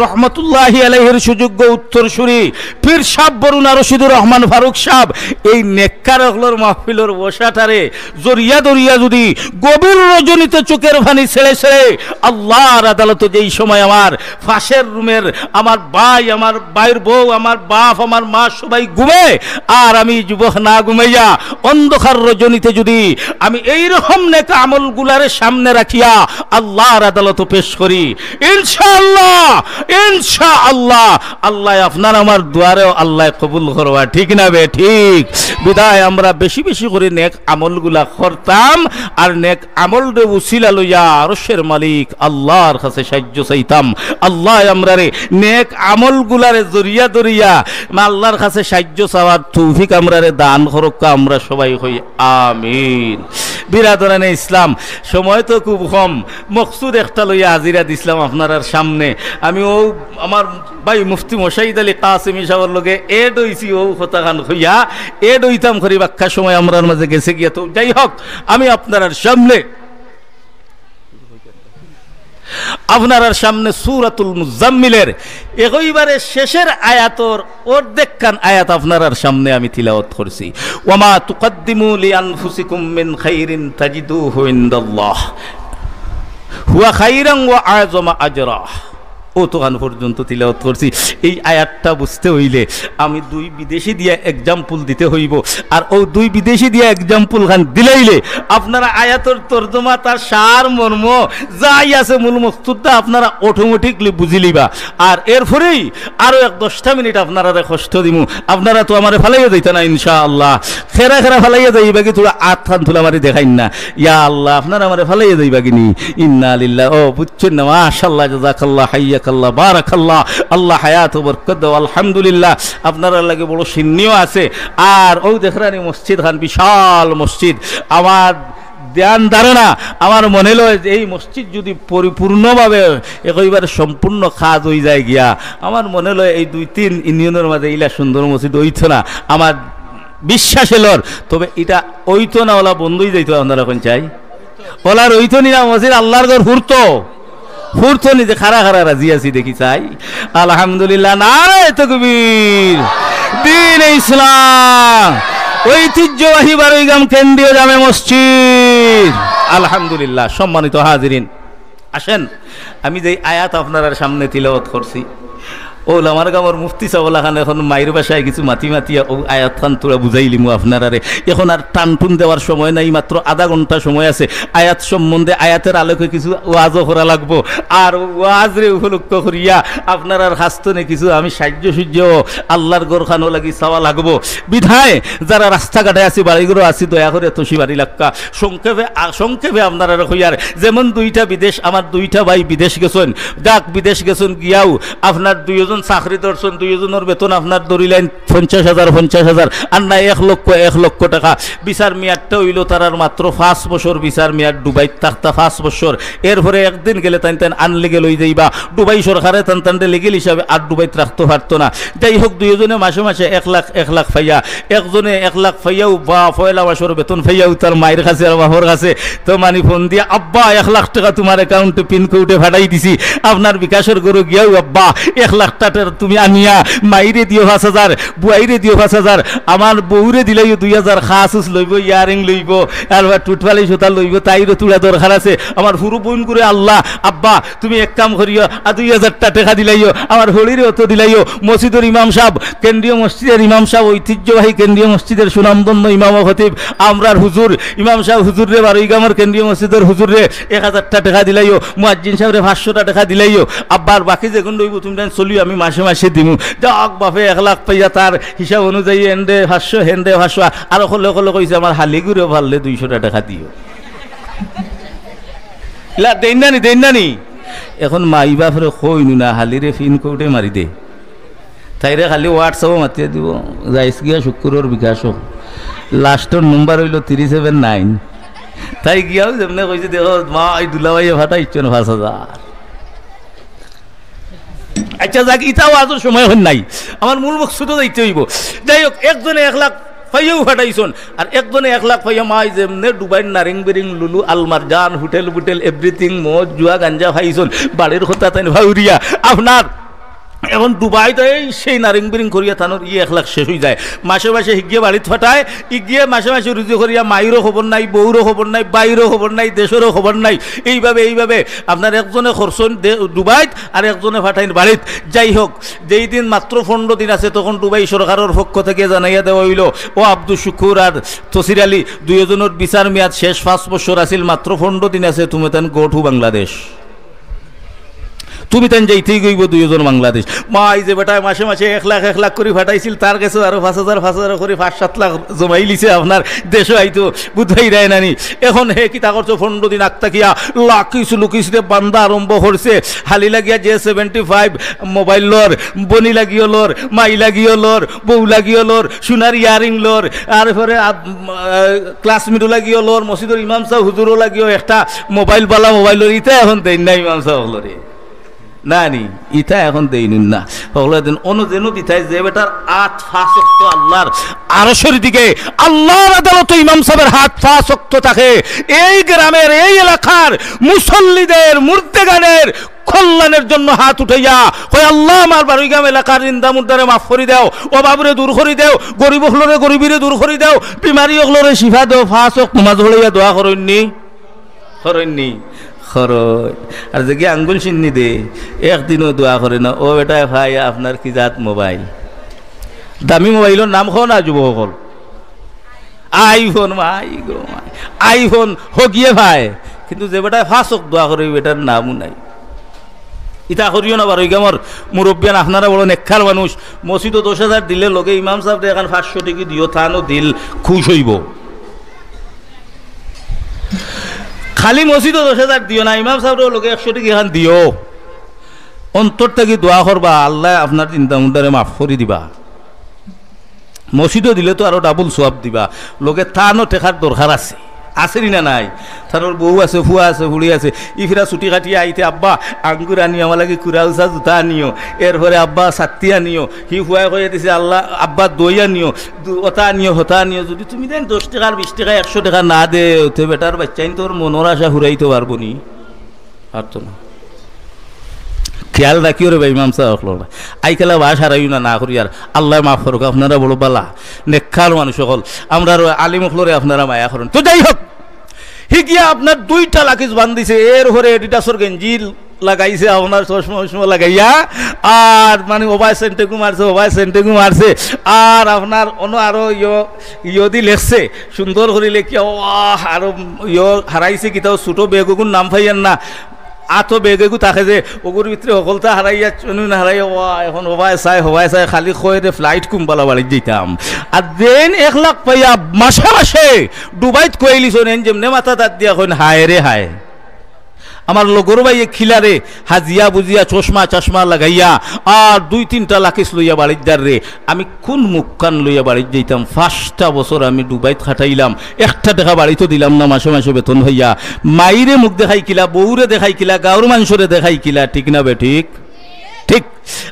রহমতুল্লাহি আলাইহির সুযোগ্য উত্তরসূরি পীর সাহেব বরুণা রশিদুর রহমান ফারুক সাহেব এই নেককার হলোর মাহফিলের বসাটারে জরিয়া দরিয়া যদি গভীর রজনীতে চোখের পানি ছেড়ে ছেড়ে আল্লাহর আদালতে যেই সময় আমার ফাঁসের রুমের আমার ভাই আমার ভাইয়ের বউ আমার বাপ আমার মা সবাই ঘুমে আর আমি যুবক না ঘুমাইয়া অন্ধকার রজনীতে যদি আমি এইরকম নেক আমলগুলারে সামনে রাখিয়া আল্লাহর আদালতে পেশ করি ইনশাআল্লাহ ইনশাআল্লাহ আল্লাহ আপনার আমার দুয়ারেও আল্লাহ কবুল করবা ঠিক না বে ঠিক বিদায় আমরা বেশি বেশি করে নেক আমলগুলা করতাম আর নেক আমল রে উসিলা লইয়া আরশের মালিক আল্লাহর কাছে সাহায্য চাইতাম আল্লাহ আমরারে নেক আমলগুলারে জরিয়া দরিয়া আল্লাহর কাছে সাহায্য চাওয়ার তৌফিক আমরারে দান করুক আমরা সবাই হই আমিন বিরাদরানে ইসলাম সময় তো খুব কম মকসুদ একটা লইয়া হাজিরা দিছিলাম আপনার সামনে আমি ও আমার ভাই মুফতি মুশাহিদ আলী কাসিমি সাহেবের লগে এড হইছি ও কথা গান হইয়া এড হইতাম করি বাক্কা সময় আমরার মাঝে গেছে গিয়া তো যাই হোক আমি আপনার সামনে সূরাতুল মুজাম্মিলের একেবারে শেষের আয়াতর অর্ধেক খান আয়াত আপনার সামনে আমি তিলাওয়াত করছি ওয়ামা তুকদ্দিমু লিআনফুসিকুম মিন খাইরিন তাজিদুহু ইনদাল্লাহ হুয়া খাইরান ওয়া আযমা আজরা ও তো গান পর্যন্ত তিলাওয়াত করছি এই আয়াতটা বুঝতে হইলে আমি দুই বিদেশি দিয়া এক্সাম্পল দিতে হইব আর ও দুই বিদেশি দিয়া এক্সাম্পল গান দিলাইলে আপনারা আয়াতের তর্জমা তার সার মর্ম যাই আছে মূল মকসুদটা আপনারা অটোমেটিকলি বুঝিলিবা আর এরপরেই আরো 10টা মিনিট আপনারা কষ্ট দিমু আপনারা তো আমারে ফালাইয়া যাইতা না ইনশাআল্লাহ খেরা খেরা ফালাইয়া যাইবা কি তোরা আথান তুলা মারি দেখাইন না ইয়া আল্লাহ আপনারা আমারে ফালাইয়া যাইবা কিনি ইন্না লিল্লাহ ও বুঝছেন না মাশাআল্লাহ জাযাকাল্লাহ হাইয়া আল্লাহ বারাকাল্লাহ আল্লাহ হায়াত ও বরকত দাও আলহামদুলিল্লাহ আপনারা লাগে বড় সিন্নিও আছে আর ও দেখরানি মসজিদ খান বিশাল মসজিদ আমার ধ্যান ধারণা আমার মনে লয় এই মসজিদ যদি পরিপূর্ণভাবে একেবারে সম্পূর্ণ কাজ হয়ে যায় গিয়া আমার মনে লয় এই 2-3 ইউনিয়নের মাঝে ইলা সুন্দর মসজিদ হইতো না আমার বিশ্বাস এলর তবে এটা হইতো না ওলা বন্ধই যাইতো আপনারা কোন চাই ওলার হইতো না মসজিদ আল্লাহর ঘর হুরতো ফুরতনি যে খারা খারা রাজি আছি দেখি চাই আলহামদুলিল্লাহ নারায়ে তাকবীর দ্বীন ইসলাম ঐতিহ্যবাহী বারৈগাম কেন্দ্রীয় জামে মসজিদ আলহামদুলিল্লাহ সম্মানিত হাজিরিন আসেন আমি যে আয়াত আপনার সামনে তিলাওয়াত করছি ও আমার গামর মুফতি সাহেব খান এখন মায়ের বাসায় কিছু মাতি মাতিয়া ও আয়াত খান তোরা বুঝাইলিমু আপনারারে এখন আর টানটুন দেওয়ার সময় নাই মাত্র আধা ঘন্টা সময় আছে আয়াত সম্বন্ধে আয়াতের আলোকে কিছু ওয়াজও করা লাগবো আর ওয়াজ রে উপলক্ষ করিয়া আপনার আর হাস্তনে কিছু আমি সাহায্য সূর্য আল্লাহর গোরখানো লাগি চাওয়া লাগবো বিধায় যারা রাস্তাঘাটে আছি বাড়িঘর আছি দয়া করে তসি বাড়ি লাক্কা সংক্ষেপে আপনারা হইয়ার যেমন 2টা বিদেশ আমার 2টা ভাই বিদেশ গেছেন যাক বিদেশ গেছেন গিয়াও আপনার 2জন চাকরি ধরছেন 2জনের বেতন আপনার ধরিলেন 50,000 আর না 1 লক্ষ টাকা বিচার মেয়াদটা হইল তার মাত্র 5 বছর বিচার মেয়াদ ডুবাই থাকতা 5 বছর এরপরে একদিন গেলে তাই আনলিগে লই যাইবা ডুবাই সরকারে তান লিগেল হিসাবে আর ডুবাইত রাখতে পারতো না যাই হোক 2জনে মাসে মাসে 1 লাখ ফাইয়া একজনে 1 লাখ ফাইয়াও বা পয়লা মাসের বেতন ফাইয়াও তার মায়ের কাছে আর বাবার কাছে তো মানি ফোন দিয়া আব্বা 1 লাখ টাকা তোমার অ্যাকাউন্টে পিন কোডে ফাটাই দিছি আপনার বিকাশের গরু গিয়াও আব্বা 1 লাখ তুমি আনিয়া মাইরে দিও 5,000 বুয়াইরে দিও 5,000 আমার বউরে দিলাই 2,000 খাসুস লইব ইয়ারিং লইব আর টুটফালি সুতা লইব তাইরও তুলা দরকার আছে আমার হুরু বোন করে আল্লাহ আব্বা তুমি এক কাম করিও আর 2,000 টাকা দিলাইও আমার হলিরে অত দিলাইও মসজিদের ইমাম সাহেব কেন্দ্রীয় মসজিদের ইমাম সাহেব ঐতিহ্যবাহী কেন্দ্রীয় মসজিদের সুনামধন্য ইমাম ও খতিব আমরার হুজুর ইমাম সাহেব হুজুর রে বারৈগামের কেন্দ্রীয় মসজিদের হুজুর রে 1,000 টাকা দিলাইও মুয়াজ্জিন সাহেব রে 500 টাকা দিলাইও আব্বার বাকি যেগুন লইব তুমি চলিও আমি মাসে মাসে দিমু যাক বাপে 1 লাখ পাইয়া তার হিসাব অনুযায়ী হেন্ডে 500 হেন্ডে 500 আর কলে কলে কইছে আমার হালিগুড়ে ভাললে 200 টাকা দিও লা দেন নানি এখন মাই বাপরে কইনু না হালিরে ফিন কোডে মারি দে তাইরে খালি হোয়াটসঅ্যাপে মাতিয়ে দিব যাইস গিয়া শুক্রর বিকাশ লাস্টের নম্বর হইল 379 তাই গিয়াও যেমনে কইছে দেখো মা এই দুলাভাইয়ে ভাটা ইচ্ছন 5000 আচ্ছা যাক ইটাও আজর সময় হন নাই আমার মূল মকসুদও যাইতে হইব যাই হোক একজনে 1 লাখ পাইয়াও ফাটাইছন আর একজনে 1 লাখ পাইয়া মাই যেমনে ডুবাই নারিং বেরিং লুলু আলমারজান হোটেল বুটেল এভরিথিং মদ জুয়া গাঞ্জা খাইছন বাড়ির কথা তাই ভাউরিয়া আপনার এখন ডুবাইতে সেই নারিং বিরিং করিয়া থানোর 1 লাখ শেষ হয়ে যায় মাসে মাসে হিগিয়ে বাড়িত ফাটায় ইগিয়ে মাসে মাসে রুজু করিয়া মাইরও খবর নাই বউরও খবর নাই বাইরও খবর নাই দেশেরও খবর নাই এইভাবে আপনার একজনে খরচন ডুবাইত আর একজনে ফাটাইন বাড়িত যাই হোক যেই দিন মাত্র 15 দিন আছে তখন ডুবাই সরকারের পক্ষ থেকে জানাইয়া দেওয়া হইল ও আব্দুল শুকুর আর তসির আলী দুইজনের বিচার মেয়াদ শেষ 5 বছর আছিল মাত্র 15 দিন আছে তুমি তেন গো টু বাংলাদেশ তুমি তেন যাইতেই গইব দুইজন বাংলাদেশ মাই যে বেটায় মাসে মাসে 1 লাখ করে ফাটাইছিল তার কাছে আরো 5,000 করে 5-7 লাখ জমাই লিছে আপনার দেশে আইতো বুঝাই দেয় নানি এখন হে কি তা করছো 15 দিন আগতাকিয়া লুকিস রে বান্দা আরম্ভ করছে হালি লাগিয়া যে 75 মোবাইল লর বনি লাগিও লর মাই লাগিও লর বউ লাগিও লর সোনার ইয়ারিং লর আর পরে ক্লাসমেটও লাগিও লর মসজিদের ইমাম সাহেব হুজুরও লাগিও একটা মোবাইল বালা মোবাইল লর ইতা এখন দেন না ইমাম সাহেব লরে নানি ইটা এখন দেইনুন না হলো দিন অনুদিন দিতাই যে বেটার 8 ওয়াক্ত আল্লাহর আরশের দিকে আল্লাহর আদালতে ইমাম সাহেবের 8 ওয়াক্ত থাকে এই গ্রামের এই এলাকার মুসল্লিদের মুর্তেগানের কল্যাণের জন্য হাত উঠাইয়া কয় আল্লাহ আমার বাড়িগ্রাম এলাকার নিন্দা মুর্দারে মাফ করে দাও অভাবরে দূর করে দাও গরিব হলরে গরিবীরে দূর করে দাও বিমারি হলরে শিফা দাও 5 ওয়াক্ত নামাজ পড়িয়া দোয়া করেননি আর যে কি আঙ্গুল চিন্নি দে একদিনও দোয়া করে না ও বেটা ভাই আপনার কি জাত মোবাইল দামি মোবাইলের নাম হো না যুবকল আইফোন হগিয়ে ভাই কিন্তু যে বেটা ফাঁসক দোয়া করে বেটার নামও নাই ইটা করিও না বারৈগামর মুরব্বিয়ান আপনারা বড় নেকখার মানুষ মসজিদও 10,000 দিলে লগে ইমাম সাহেব এখন 500 টাকা দিও থানো দিল খুশ হইব খালি মসজিদও 10,000 দিও না ইমাম সাহেবের লোকে 100 টাকা এখান দিও অন্তর থেকে দোয়া করবা আল্লাহ আপনার চিন্তা মুন্ডারে মাফ করে দিবা মসজিদও দিলে তো আরো ডাবল সোয়াব দিবা লোকে থানো টেকার দরকার আছে আসেনি না নাই তার বউ আছে ফুয়া আছে হুড়ি আছে ইফিরা ছুটি কাটিয়ে আইতে আব্বা আঙ্গুর আনিও আমার লাগে কুড়াউসা জুতা আনিও এরপরে আব্বা ছাত্তি আনিও হি ফুয়াই কয়ে দিছে আল্লাহ আব্বা দই আনিও ওটা আনিও হতা আনিও যদি তুমি দেন 10 টাকা 20 টাকা 100 টাকা না দে ওতে বেটার বাচ্চাইন তোর মনের আশা হুরাইতে পারবো নি পারতো না খেয়াল রাখিও রে ভাই ইমাম সাহেব আইকালা বাস হারাইও না করি আর আল্লাহ মাফ করুক আপনারা বড় বালা নেককার মানুষ সকল আমরা আলিম ফ্লোরে আপনারা মায়া করেন তো যাই হোক হিগিয়া আপনার 2টা লাকিজ বান্ধিছে এর হরে এডিটাসর গেঞ্জি লাগাইছে আপনার চশমা লাগাইয়া আর মানে ওবাই সেন্টেগু মারছে আর আপনার আরো ইয়দি লেখছে সুন্দর করে লেখিয়া আরো হারাইছে কি তাও ছোট বেগুন নাম পাইয়ান না আতো বেগেগু থাকে যে ওগুর ভিতরে সকলতা হারাইয়া চনুন হারাইয়া এখন হবাই চাই খালি খয়ে ফ্লাইট কুম্বালা বাড়ি যেতাম আর দেন 1 লাখ পাইয়া মাসে ডুবাইত কইলিছ নেন যেমনে মাথা দাঁত দিয়া কইন হায় রে হায় আমার লগর ভাইয়ে খিলারে হাজিয়া বুঝিয়া চশমা লাগাইয়া আর 2-3টা লাকিস লইয়া বাড়ির দার রে আমি কোন মুখকান লইয়া বাড়ির যাইতাম 5টা বছর আমি ডুবাইত খাটাইলাম 1 টাকা বাড়িতে দিলাম না মাসে বেতন হইয়া মাইরে মুখ দেখাই কিলা বউরে দেখাই কিলা গাঁর মানুষরে দেখাই কিলা ঠিক না বে ঠিক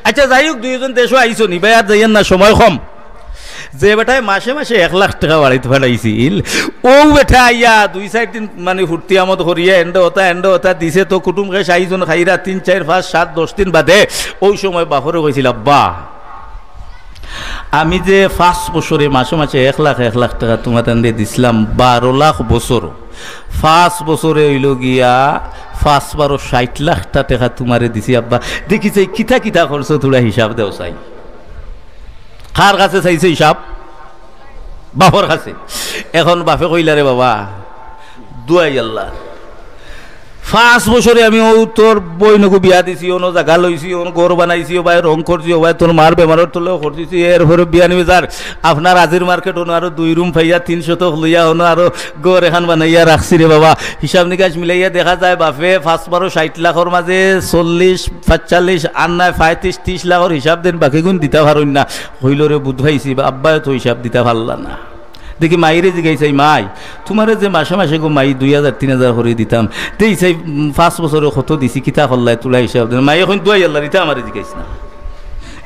আচ্ছা যাই হোক দুইজন দেশও আইসো নি ভাই আর যাইয়েন না সময় কম যে বেটায় মাসে 1 লাখ টাকা বাড়িতে ফাটাইছিল ও বেটা আইয়া 2-4 দিন মানে ফুর্তি আমদ করিয়া এন্ড হতা দিছে তো কুটুম খাই 6 জন খাইরা 3, 4, 5, 7, 10 দিন বাদে ওই সময় বাপরে কইছিল আব্বা আমি যে 5 বছরে মাসে 1 লাখ টাকা তোমাদের দিয়ে দিছিলাম 12 লাখ বছর 5 বছরে হইল গিয়া 5 60 লাখ টাকা তোমারে দিছি আব্বা দেখি চাই কিতা করছো তোরা হিসাব দেও চাই কার কাছে চাইছে হিসাব বাপর কাছে এখন বাপে কইলা রে বাবা দুয়াই আল্লাহ 5 বছরে আমি ও তোর বইনকু বিয়া দিছি, অন্য জায়গা লইছি, অন্য ঘর বানাইছি, ও ভাই রং করছি, ও ভাই তোর মার বেমারের তলেও করতেছি, এরপরে বিয়া নিবে যার আপনার আজির মার্কেট অন্য আরো 2 রুম পাইয়া 300 লইয়া অন্য আরো ঘর এখন বানাইয়া রাখছি রে বাবা। হিসাব নিকাশ মিলাইয়া দেখা যায় বাপে 5-12 60 লাখের মাঝে 40-45 আর নাই 35-30 লাখের হিসাব দেন, বাকি গুণ দিতে পারুন না। হইল রে বুধ ভাইছি বা আব্বায় তো হিসাব দিতে পারলা না। দেখি মাইরে জিগাইছে, মাই তোমার যে মাসে মাসে গো মাই 2000-3000 করে দিতাম, দেই 5 বছরে কত দিছি কিতা হল্লায় তুলা হিসাব দেন। মাই এখন 2000 দিতে আমার জিগাইছ না,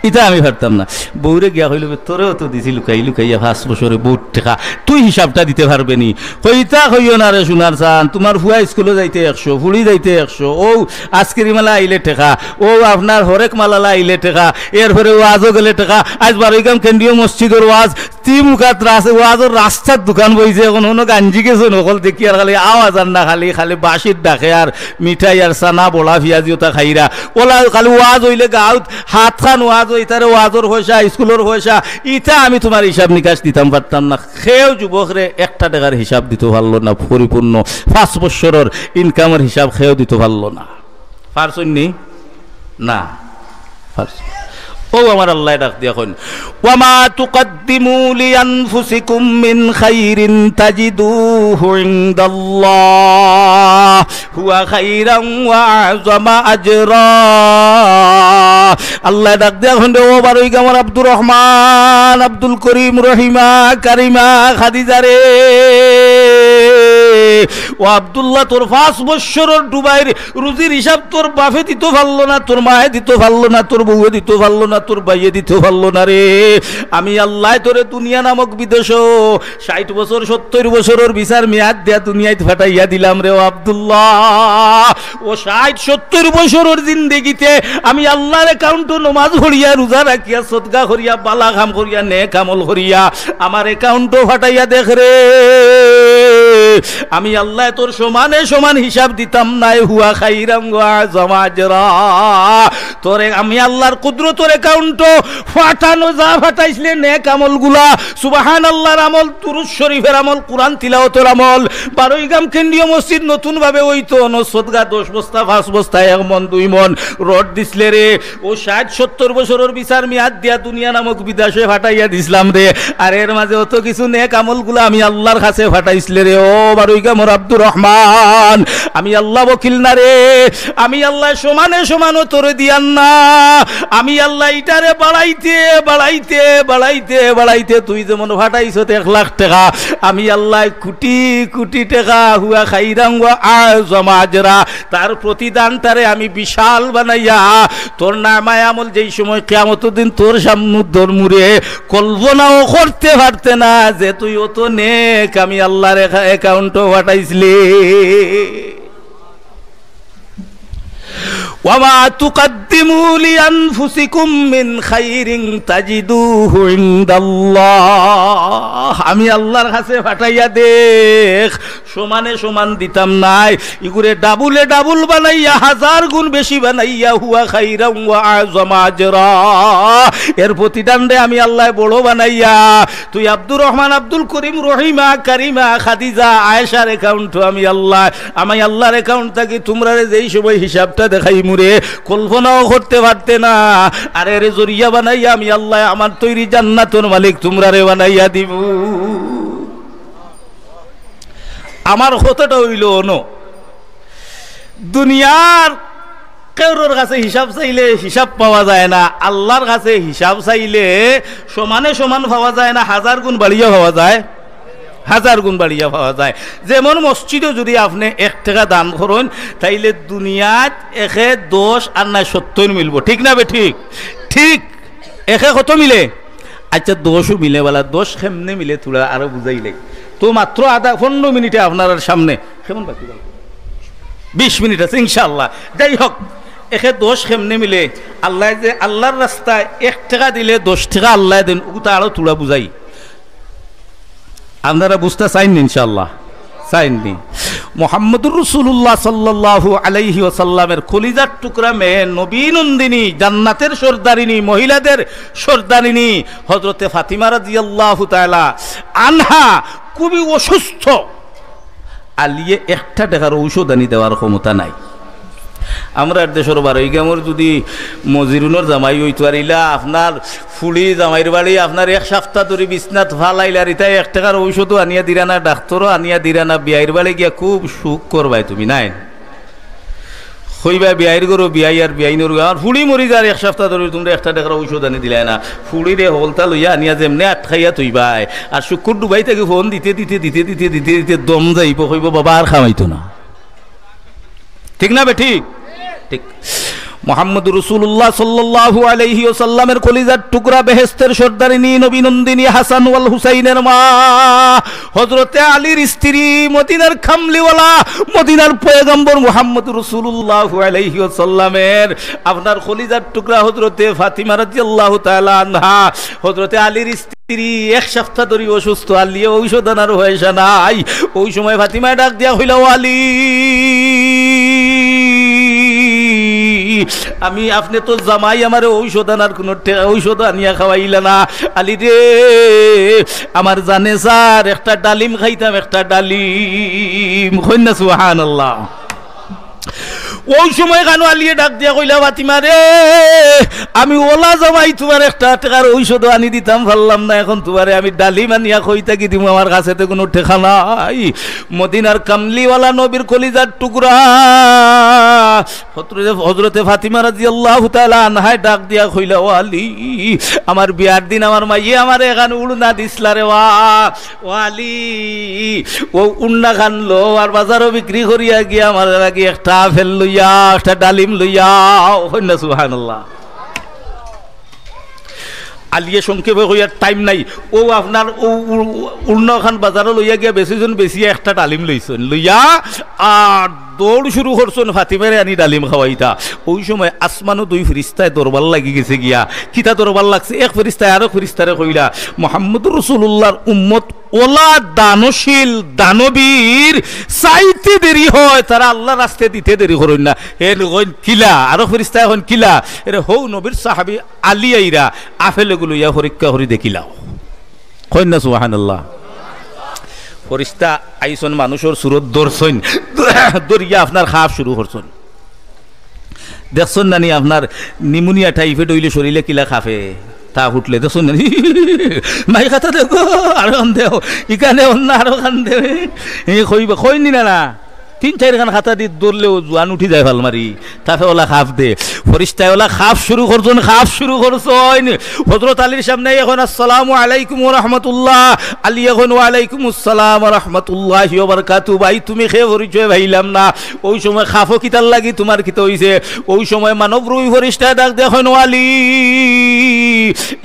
এটা আমি পারতাম না। বউরে গিয়া হইল তোরেও তো দিছি লুকাই লুকাইয়া 5 বছরে বহুত টাকা, তুই হিসাবটা দিতে পারবে নি। কইতা কইও না রে সোনার চান, তোমার ফুয়া স্কুলে যাইতে 100, ফুড়ি যাইতে 100, ও আজকেরি মেলা আইলে টাকা, ও আপনার হরেক মালালা আইলে টাকা, এরপরে ওয়াজও গেলে টাকা। আজ বারৈগাম কেন্দ্রীয় মসজিদের ওয়াজ তিমুখাত ওয়াজের রাস্তার দোকান বইছে, এখন কোনো গাঞ্জি গেছে নকল দেখি আর খালি আওয়াজ আর না, খালি খালি বাঁশির ডাকে আর মিঠাই আর চানা বড়া পিঁয়াজি ওটা খাইরা ওলা খালি ওয়াজ হইলে গাঁত হাত খান ওয়াজ ইতারে ওয়াজর পয়সা স্কুলের পয়সা ইটা আমি তোমার হিসাব নিকাশ দিতাম পারতাম না। সেও যুবকরে 1 টাকার হিসাব দিতে পারলো না, পরিপূর্ণ 5 বছরের ইনকামের হিসাব সেও দিতে পারলো না। পারছনি না পারছ। ও আমার আল্লাহ ডাক দিয়া কইন, ওয়ামা তুকদ্দিমু লিআনফুসিকুম মিন খাইরিন তাজিদুহু ইনদাল্লাহ হুয়া খাইরান ওয়া আযমা আজরা। আল্লাহ ডাক দিয়া কইন, ও বারৈগাম আব্দুর রহমান, আব্দুল করিম, রহিমা, কারিমা, খাদিজা রে, ও আব্দুল্লাহ তোর 5 বছরের ডুবাইর রুজির হিসাব তোর বাপে দিতে পারলো না, তোর মায়ে দিতে পারলো না, তোর বউয়ে দিতে পারলো না, তোর বাইয়ে দিতে পারলো না রে। আমি আল্লাহ তোরে দুনিয়া নামক বিদেশ 60 বছর 70 বছরের বিচার মেয়াদ দেয়া দুনিয়ায় ফাটাইয়া দিলাম রে ও আব্দুল্লাহ। ও 60-70 বছরের জিন্দেগিতে আমি আল্লাহর অ্যাকাউন্টে নামাজ পড়িয়া, রোজা রাখিয়া, সদকা করিয়া, বালা কাম করিয়া, নেক আমল করিয়া আমার অ্যাকাউন্টও ফাটাইয়া দেখ রে। আমি আল্লাহ তোর সমানে সমান হিসাব দিতাম নাই, হুয়া খাইরাম ওয়া আযমা আজরা। তোরে আমি আল্লাহর কুদরতের অ্যাকাউন্ট ফাটানো যা ফাটাইছিলে নেক আমলগুলা, সুবহানাল্লাহর আমল, দুরূদ শরীফের আমল, কুরআন তিলাওয়াতের আমল, বারৈগাম কেন্দ্রীয় মসজিদ নতুন ভাবে হইতো, সদকা 10 বস্তা 5 বস্তা 1 মন 2 মন রড দিছিলে রে। ও 60-70 বছরের বিচার মেয়াদ দিয়া দুনিয়া নামক বিদেশে ফাটাইয়া দিছিলাম রে। আর এর মাঝে অত কিছু নেক আমলগুলা আমি আল্লাহর কাছে ফাটাইছিলে রে। ও বারৈগাম আব্দুর রহমান, আমি আল্লাহ ওকিল না রে, আমি আল্লাহ সমানে সমানও তোরে দিয়ান না। আমি আল্লাহ ইটারে বাড়াইতে বাড়াইতে বাড়াইতে বাড়াইতে তুই যেমন ফাটাইছ 1 লাখ টাকা, আমি আল্লাহ কোটি কোটি টাকা হুয়া খাইরাম ওয়া আযমা আজরা তার প্রতিদানটারে আমি বিশাল বানাইয়া তোর নামায় আমল যেই সময় কিয়ামতের দিন তোর সামনে তোর মুরে কল্পনাও করতে পারতে না যে তুই অত নেক আমি আল্লাহর অ্যাকাউন্টও ফাটাইছিলি। ওয়ামা তুকদ্দিমু লিআনফুসিকুম মিন খাইরিন তাজিদুহু ইনদাল্লাহ। আমি আল্লাহর কাছে ফাটাইয়া দেখ, সমানে সমান দিতাম নাই, ইগুরে ডাবুলে ডাবুল বানাইয়া 1000 গুণ বেশি বানাইয়া হুয়া খাইরান ওয়া আযমা আজরা এর প্রতিদান রে আমি আল্লাহ বড় বানাইয়া তুই আব্দুর রহমান, আব্দুল করিম, রহিমা, কারিমা, খাদিজা, আয়েশার অ্যাকাউন্ট আমি আল্লাহর অ্যাকাউন্ট থাকি তোমরা যেই সময় হিসাবটা দেখাই মুরে কল্পনাও করতে পারতে না। আরে রে জরিয়া বানাইয়া আমি আল্লাহ আমার তৈরি জান্নাতুল মালিক তোমরা রে বানাইয়া দিব। আমার কথাটা হইল ন, দুনিয়ার কেউর কাছে হিসাব চাইলে হিসাব পাওয়া যায় না, আল্লাহর কাছে হিসাব চাইলে সমানে সমান পাওয়া যায় না, 1000 গুণ বাড়িয়া পাওয়া যায়, 1000 গুণ বাড়িয়া পাওয়া যায়। যেমন মসজিদে যদি আপনি 1 টাকা দান করেন তাইলে দুনিয়াত 110 আর না 70 মিলব, ঠিক না বে? ঠিক ঠিক 1 কত মিলে? আচ্ছা 10ও মিলে, বলা 10 কেমনে মিলে তোরা আরো বুঝাইলে তো মাত্র 15 মিনিটে আপনার সামনে কেমন বাকি 20 মিনিট আছে ইনশাআল্লাহ। যাই হোক 110 কেমনে মিলে? আল্লাহ যে আল্লাহর রাস্তায় 1 টাকা দিলে 10 টাকা আল্লাহ দেন, ওটা আরো তোরা বুঝাই। আপনারা বুঝতে চাইনি ইনশাআল্লাহ? চাইনি। মুহাম্মদুর রাসূলুল্লাহ সাল্লাল্লাহু আলাইহি ওয়াসাল্লামের কলিজার টুকরা মেয়ে, নবী নন্দিনী, জান্নাতের সর্দারিনী, মহিলাদের সর্দারিনী হযরতে ফাতিমা রাদিয়াল্লাহু তাআলা আনহা খুবই অসুস্থ। আলিয়ে একটা টাকার ঔষধ আনি দেওয়ার ক্ষমতা নাই। আমরা দেশের বারোই গ্রামের যদি মজিরুনের জামাই হইতো আর ইলা আপনার ফুলি জামাইর বাড়ি আপনার এক সপ্তাহ ধরে বিছনাথ ফালাইলার ইতাই 1 টাকার ঔষধও আনিয়া দিরা না, ডাক্তারও আনিয়া দিরা না, বিয়াইর বাড়ি গিয়া খুব সুখ করবাই তুমি নাই হইবা বিয়াইর করো বিয়াই আর বিয়াই নর আর ফুড়ি মরি যার 1 সপ্তাহ ধরে তোমরা 1 টাকার ঔষধ আনি দিলাই না, ফুড়িরে হলতা লইয়া আনিয়া যেমনি আটকাইয়া তুইবাই আর শুকুর ডুবাই থেকে ফোন দিতে দিতে দিতে দিতে দিতে দিতে দম যাইব, কইব বাবা আর খাওয়াইতো না। ঠিক না বে ঠিক? ঠিক। মুহাম্মদ রাসূলুল্লাহ সাল্লাল্লাহু আলাইহি ওয়াসাল্লামের কলিজার টুকরা বেহেশতের সর্দারিনী নবী নন্দিনী হাসান ওয়াল হুসাইনের মা হযরতে আলীর স্ত্রী মদিনার খামলিওয়ালা মদিনার পয়গম্বর মুহাম্মদ রাসূলুল্লাহ আলাইহি ওয়াসাল্লামের আপনার কলিজার টুকরা হযরতে ফাতিমা রাদিয়াল্লাহু তাআলা আনহা হযরতে আলীর স্ত্রী 1 সপ্তাহ ধরে অসুস্থ, আলী ঔষধ আনার হয়েছে নাই। ওই সময় ফাতিমা ডাক দিয়া হইল, আলী আমি আপনি তো জামাই, আমার ঔষধ আনার কোন ঔষধ আনিয়া খাওয়াইলা না। আলী রে আমার জানে স্যার একটা ডালিম খাইতাম, একটা ডালিম। কইনা সুবহানাল্লাহ। ওই সময় কানো আলিয়ে ডাক দিয়া কইলা, ফাতিমা রে আমি ওলা জামাই তোমার 1 টাকার ঔষধ আনি দিতাম পারলাম না, এখন তোমারে আমি ডালিম আনিয়া কইতা কি দিব, আমার কাছে তো কোনো ঠেকা নাই। মদিনার কামলিওয়ালা নবীর কলিজার টুকরা হযরতে ফাতিমা রাদিয়াল্লাহু তাআলা আনহা ডাক দিয়া কইলা, ও আলী আমার বিয়ার দিন আমার মাইয়ে আমারে এখানে উড়না দিছলা রে, ও আলী ও উন্না খানলো আর বাজারও বিক্রি করিয়া গিয়া আমার লাগি একটা আপেল লইয়া একটা ডালিম লইয়া। হইনা সুবহানাল্লাহ। আলিয়ে সংক্ষেপে কইয়ার টাইম নাই, ও আপনার উন্না খান বাজারও লইয়া গিয়া বেশিজন বেশি একটা ডালিম লইছেন, লইয়া আর দৌড় শুরু করছেন ফাতিমারে আনি ডালিম খাওয়াইতা। ওই সময় আসমানও 2 ফেরেশতায় দরবার লাগি গেছে গিয়া। কিতা দরবার লাগছে? এক ফেরেশতায় আরো ফেরেশতারে কইলা, মুহাম্মদুর রাসূলুল্লাহর উম্মত ওলা দানশীল দানবীর চাইতে দেরি হয়, তারা আল্লাহ রাস্তায় দিতে দেরি করেন না। এর কিলা আরো ফেরেশতা এখন কিলা এরে হৌ নবীর সাহাবী আলী আইরা আফেলগুলো ইয়া পরীক্ষা করে দেখিলাও। কইনা সুবহানাল্লাহ। ফেরেশতা আইসন মানুষের সুরত দর্শন দরিয়া আপনার খাপ শুরু করছেন। দেখছেন নানি আপনার নিমোনিয়া টাইফয়েড হইলে শরীরে কিলা খাফে তা উঠলে দেখুন না মাই কথা দেখো আরো খান দেও ইখানে অন্য আরো খান দেবে কইবা কইনি না 3-4 খান খাতা দি দৌড়লেও জোয়ান উঠি যায় ভালমারি। তাতে ওলা খাপ দে ফরিস্তায় ওলা খাপ শুরু করছেন, খাপ শুরু করছেন। হযরত আলীর সামনে এখন আসসালামু আলাইকুম ওয়া রাহমাতুল্লাহ, আলী এখন ওয়া আলাইকুম আসসালাম ওয়া রাহমাতুল্লাহি ওয়া বারাকাতুহু। ভাই তুমি খেয়ে পরিচয় ভাইলাম না, ওই সময় খাফো কিতার লাগি তোমার কিতা হইছে? ওই সময় মানব রুই ফরিস্তায় ডাক দেখেন, আলী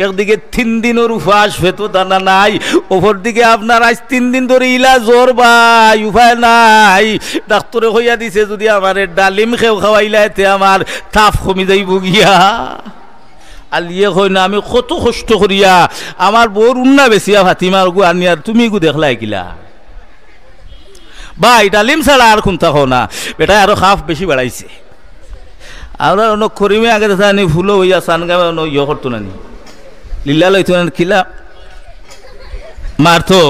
একদিকে 3 দিনের উপাস ফেতো দানা নাই, ওপর দিকে আপনার আজ 3 দিন ধরে ইলা জ্বর ভাই উপায় নাই। ডাক্তারে হইয়া দিছে যদি আমার ডালিম খেও খাওয়াইলা এতে আমার তাপ কমি যাইব গিয়া। আলিয়ে কই না আমি কত কষ্ট করিয়া আমার বউর উন্না বেশিয়া ফাতিমার গু আনিয়ার তুমি গু দেখলাই কিলা ভাই ডালিম ছাড়া আর কোনটা খাও না বেটা আরো খাপ বেশি বাড়াইছে। আমরা অনেক করিমে আগে জানি ফুলো হইয়া সান গাবে ইয়ে করতো না লীলা লইতো না কিলা মারতো।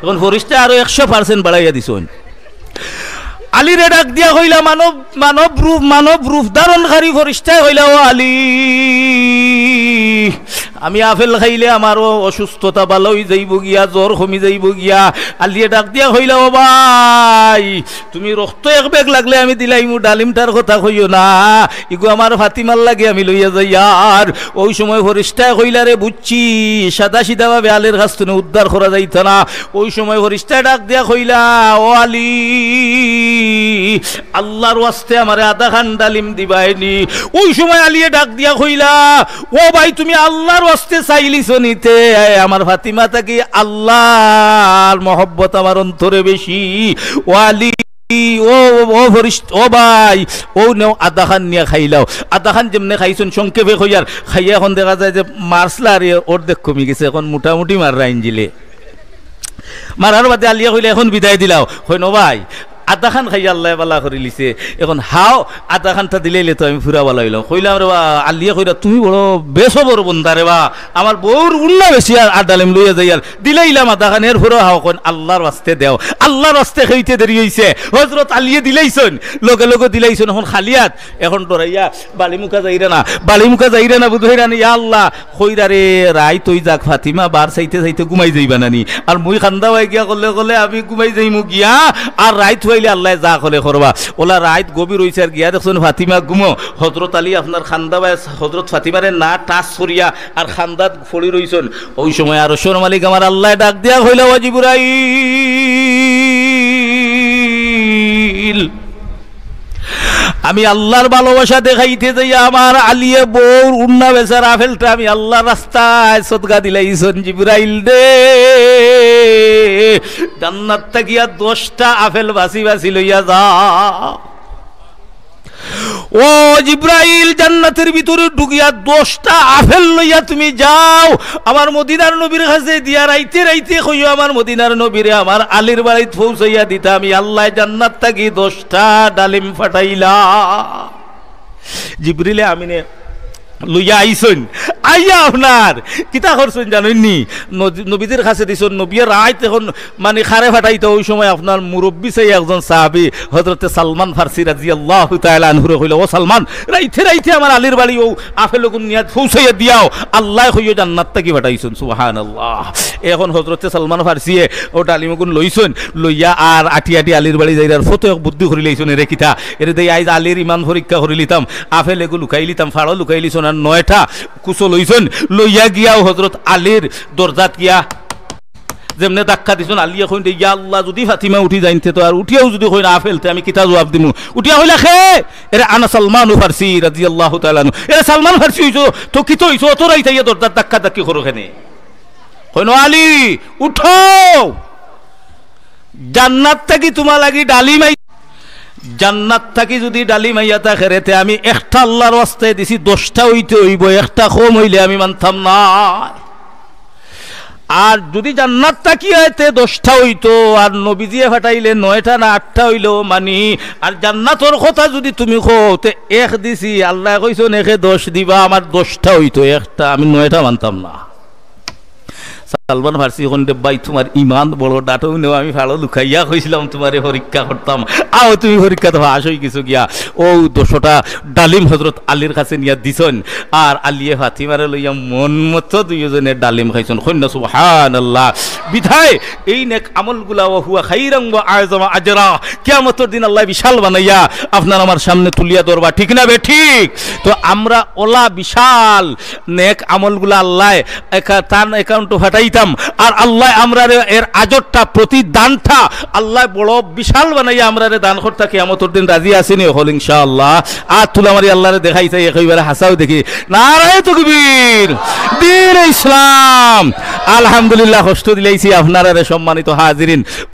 এখন ফরিস্তা আরো 100% বাড়াইয়া দিছ। আলীরে ডাক দিয়া কইলা, মানব রূপ ধারণকারী ফরিস্তায় কইলা, ও আলী আমি আপেল খাইলে আমারও অসুস্থতা ভালো হয়ে যাইব গিয়া, জ্বর কমি যাইব গিয়া। আলিয়ে ডাক দিয়া কইলা, ও ভাই তুমি রক্ত 1 বেগ লাগলে আমি দিলাইমু, ডালিমটার কথা কইও না, ইগো আমার ফাতিমার লাগে আমি লইয়া যাই। আর ওই সময় ফরিস্তায় কইলা, রে বুঝছি সাদা সিধা ভাবে আলের কাছ থেকে উদ্ধার করা যাইত না। ওই সময় ফরিস্তায় ডাক দিয়া কইলা, ও আলী আল্লাহর ওয়াস্তে আমারে 1/2 খান ডালিম দিবাইনি। ওই সময় আলিয়ে ডাক দিয়া কইলা, ও ভাই তুমি আল্লাহর ওয়াস্তে চাইলিছ নিতে, আমার ফাতিমা থাকি আল্লাহর মহব্বত আমার অন্তরে বেশি। ও আলী ও ভাই ও নেও 1/2 খান নিয়ে খাইলাও। 1/2 খান যেমনে খাইছেন সংক্ষেপে কইয়ার খাইয়া এখন দেখা যায় যে মারসলা আর অর্ধেক কমি গেছে, এখন মোটামুটি মাররা আইনজিলে মারার বাদে আলিয়া কইলে এখন বিদায় দিলাও। হই ন ভাই আধা খান খাই আল্লাহ বালা করে লিছে এখন হাও আধা খানটা দিলেইলে তো আমি ফুরা বালা হইলাম কইলাম রে বা আল্লিয়া কইরা তুমি বড় বেশো বড় বন্ধা রে বা আমার বউর উল্লা বেশি আর ডালিম লইয়া যাই আর দিলাইলাম আধা খানের ফুরা হাও কোন আল্লাহর রাস্তে দেও আল্লাহর রাস্তে খাইতে দেরি হইছে হযরত আলিয়ে দিলাইছন লগে লগে দিলাইছন এখন খালিয়াত এখন ডরাইয়া বালিমুখা যাইরা না বুঝাইরা না ইয়া আল্লাহ কইরা রে রাই তুই যাক ফাতিমা বার চাইতে চাইতে ঘুমাই যাইবা নানি আর মুই খান্দা হয়ে গিয়া করলে আমি ঘুমাই যাইমু গিয়া আর রাইত হইলে আল্লাহ যা করে করবা ওলা রাইত গভীর হইছে আর গিয়া দেখছেন ফাতিমা ঘুমো হযরত আলী আপনার খান্দা ভাই হযরত ফাতিমারে না টাচ করিয়া আর খান্দাত ফড়ি রইছেন ওই সময় আর শোর মালিক আমার আল্লাহ ডাক দিয়া কইলা ও জিবরাইল আমি আল্লাহর ভালোবাসা দেখাইতে যাই আমার আলিয়ে বউর উন্না বেচার আফেলটা আমি আল্লাহর রাস্তায় সদকা দিলাইছন জিবরাইল দে জান্নাত থাকিয়া 10টা আপেল বাসি বাসি লইয়া যা ও জিবরাইল জান্নাতের ভিতরে ঢুকিয়া 10টা আপেল লইয়া তুমি যাও আমার মদিনার নবীর কাছে দিয়া রাইতে রাইতে কইও আমার মদিনার নবীরে আমার আলীর বাড়িতে পৌঁছাইয়া দিতা আমি আল্লাহ জান্নাত থাকি 10টা ডালিম ফাটাইলা জিবরিলে আমিনে লইয়া আইসন আইয়া আপনার কিতা করছেন জানেননি নবীদের কাছে দিছেন নবী রাইত এখন মানে খারে ফাটাইতে ওই সময় আপনার মুরব্বী চাই একজন সাহাবী হযরতে সালমান ফারসি রাদিয়াল্লাহু তাআলা আনহু কইল ও সালমান রাইতে রাইতে আমার আলীর বাড়ি ও আফেলগুন নিয়া পৌঁছাইয়া দিয়াও আল্লাহ কইও জান্নাত থেকে ফাটাইছেন সুবহানাল্লাহ এখন হযরতে সালমান ফারসি ও ডালিমগুন লইছেন লইয়া আর আটি আটি আলীর বাড়ি যাইরার ফটো বুদ্ধি করি লইছেন রে কিতা এর দেই আইজ আলীর ইমান পরীক্ষা করি লিতাম আফেল এগু লুকাই লিতাম ফাড়ো লুকাই লিছন আর 9টা কুচো লইছেন লইয়া গিয়াও হযরত আলীর দরজাত গিয়া যেমনে ধাক্কা দিছন আলিয়া কইন ইয়া আল্লাহ যদি ফাতিমা উঠি যাইতে তো আর উঠিয়াও যদি কই না ফেলতে আমি কিতা জবাব দিমু উঠিয়া হইলা খে এরে আনা সালমান ফারসি রাদিয়াল্লাহু তাআলা এরে সালমান ফারসি হইছো তো কি তো হইছো তো রাইতাইয়া দরজাত ধাক্কা ধাক্কি করো কেনে কইনো আলী উঠো জান্নাত থেকে তোমার লাগি ডালিম জান্নাত থাকি যদি ডালিম আইয়া থাকে রেতে আমি একটা আল্লাহর রাস্তায় দিছি 10টা হইতে হইব একটা কম হইলে আমি মানতাম না আর যদি জান্নাত থাকি আইতে 10টা হইতো আর নবীজিয়ে ফাটাইলে 9টা না 8টা হইলো মানি আর জান্নাতর কথা যদি তুমি কওতে এক দিছি আল্লাহ কইছেন একে 10 দিবা আমার 10টা হইতো একটা আমি 9টা মানতাম না সালমান ফারসি এখন ভাই তোমার ইমান বড় ডাটো নেও আমি ভালো লুকাইয়া কইছিলাম তোমারে পরীক্ষা করতাম আও তুমি পরীক্ষা তো আসই কিছু গিয়া ও 200টা ডালিম হযরত আলীর কাছে নিয়া দিছন আর আলিয়ে ফাতিমারে লইয়া মন মতো দুইজনে ডালিম খাইছন কইনা সুবহানাল্লাহ বিধায় এই নেক আমলগুলা ওয়া হুয়া খাইরাম ওয়া আযমা আজরা কিয়ামতের দিন আল্লাহ বিশাল বানাইয়া আপনার আমার সামনে তুলিয়া ধরবা ঠিক না বে ঠিক তো আমরা ওলা বিশাল নেক আমলগুলা আল্লাহ তার অ্যাকাউন্ট ফাটাইতাম আর আল্লাহ আমরা এর আজরটা প্রতিদানটা আল্লাহ বড় বিশাল বানাইয়া আমরা দান করতে কিয়ামতের দিন রাজি আছেনি হল ইনশাআল্লাহ আর তুলামারি আল্লাহরে দেখাই চাই একইবারে হাসাও দেখি নারায়ে তাকবীর দ্বীন ইসলাম আলহামদুলিল্লাহ কষ্ট দিলাইছি আপনারা সম্মানিত হাজিরিন